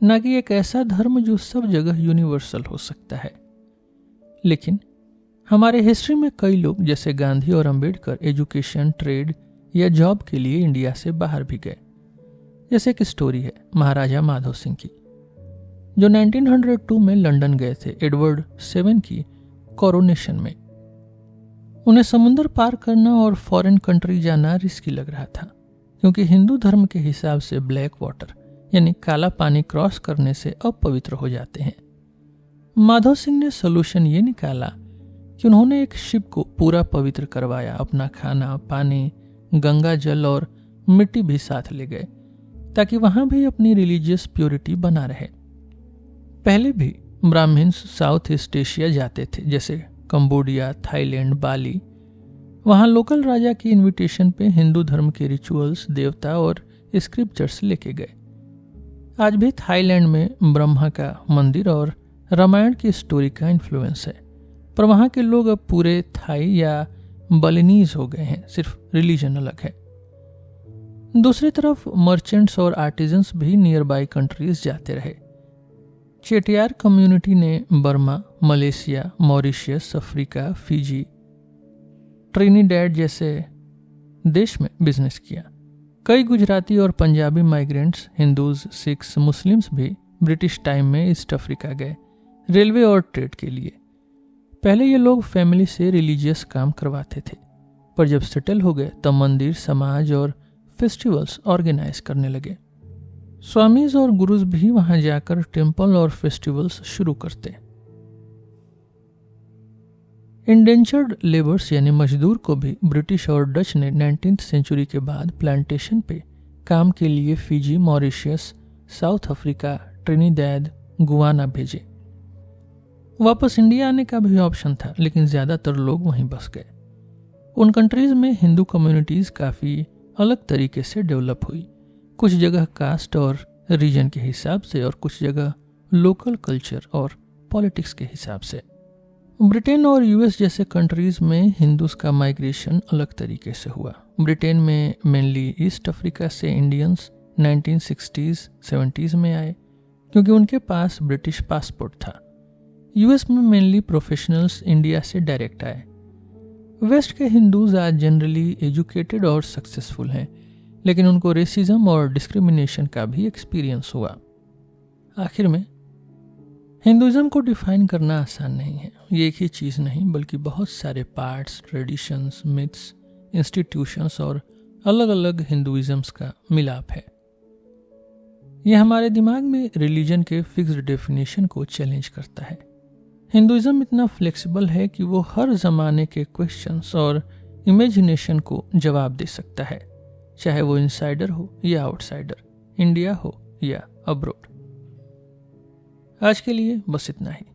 न कि एक ऐसा धर्म जो सब जगह यूनिवर्सल हो सकता है। लेकिन हमारे हिस्ट्री में कई लोग जैसे गांधी और अंबेडकर एजुकेशन, ट्रेड या जॉब के लिए इंडिया से बाहर भी गए। जैसे एक स्टोरी है महाराजा माधव सिंह की, जो 1902 में लंदन गए थे एडवर्ड 7 की कोरोनेशन में। उन्हें समुंदर पार करना और फॉरेन कंट्री जाना रिस्की लग रहा था, क्योंकि हिंदू धर्म के हिसाब से ब्लैक वाटर यानी काला पानी क्रॉस करने से अपवित्र हो जाते हैं। माधव सिंह ने सोल्यूशन ये निकाला कि उन्होंने एक शिप को पूरा पवित्र करवाया, अपना खाना, पानी, गंगा जल और मिट्टी भी साथ ले गए ताकि वहां भी अपनी रिलीजियस प्योरिटी बना रहे। पहले भी ब्राह्मण्स साउथ ईस्ट एशिया जाते थे, जैसे कंबोडिया, थाईलैंड, बाली। वहां लोकल राजा की इनविटेशन पे हिंदू धर्म के रिचुअल्स, देवता और स्क्रिप्चर्स लेके गए। आज भी थाईलैंड में ब्रह्मा का मंदिर और रामायण की स्टोरी का इन्फ्लुएंस है, पर वहां के लोग अब पूरे थाई या बलिनीज हो गए हैं, सिर्फ रिलीजन अलग है। दूसरी तरफ मर्चेंट्स और आर्टिजन्स भी नियर बाई कंट्रीज जाते रहे। चेटियार कम्युनिटी ने Burma, Malaysia, Mauritius, Africa, Fiji, Trinidad जैसे देश में बिजनेस किया। कई गुजराती और पंजाबी माइग्रेंट्स, हिंदूज, सिख्स, मुस्लिम्स भी ब्रिटिश टाइम में ईस्ट अफ्रीका गए रेलवे और ट्रेड के लिए। पहले ये लोग फैमिली से रिलीजियस काम करवाते थे, पर जब सेटल हो गए तब मंदिर, समाज और फेस्टिवल्स ऑर्गेनाइज करने लगे। स्वामीज और गुरुज भी वहां जाकर टेम्पल और फेस्टिवल्स शुरू करते। इंडेंचर्ड लेबर्स यानी मजदूर को भी ब्रिटिश और डच ने 19th सेंचुरी के बाद प्लांटेशन पे काम के लिए Fiji, Mauritius, south Africa, Trinidad, Guyana भेजे। वापस इंडिया आने का भी ऑप्शन था, लेकिन ज्यादातर लोग वहीं बस गए। उन कंट्रीज में हिंदू कम्युनिटीज काफी अलग तरीके से डेवलप हुई, कुछ जगह कास्ट और रीजन के हिसाब से और कुछ जगह लोकल कल्चर और पॉलिटिक्स के हिसाब से। ब्रिटेन और यूएस जैसे कंट्रीज में हिंदूज का माइग्रेशन अलग तरीके से हुआ। ब्रिटेन में मेनली ईस्ट अफ्रीका से इंडियंस 1960s 70s में आए क्योंकि उनके पास ब्रिटिश पासपोर्ट था। यूएस में मेनली प्रोफेशनल्स इंडिया से डायरेक्ट आए। वेस्ट के हिंदूज आज जनरली एजुकेटेड और सक्सेसफुल हैं, लेकिन उनको रेसिज्म और डिस्क्रिमिनेशन का भी एक्सपीरियंस हुआ। आखिर में हिंदुइज्म को डिफाइन करना आसान नहीं है। ये एक ही चीज़ नहीं बल्कि बहुत सारे पार्ट्स, ट्रेडिशंस, मिथ्स, इंस्टीट्यूशंस और अलग अलग हिंदुइज्म्स का मिलाप है। ये हमारे दिमाग में रिलीजन के फिक्स्ड डेफिनेशन को चैलेंज करता है। हिंदुइज्म इतना फ्लेक्सिबल है कि वो हर ज़माने के क्वेश्चंस और इमेजिनेशन को जवाब दे सकता है, चाहे वो इनसाइडर हो या आउटसाइडर, इंडिया हो या अब्रोड। आज के लिए बस इतना ही।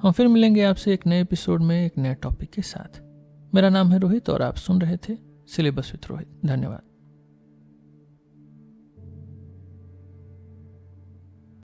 हम फिर मिलेंगे आपसे एक नए एपिसोड में एक नए टॉपिक के साथ। मेरा नाम है रोहित और आप सुन रहे थे सिलेबस विद रोहित। धन्यवाद।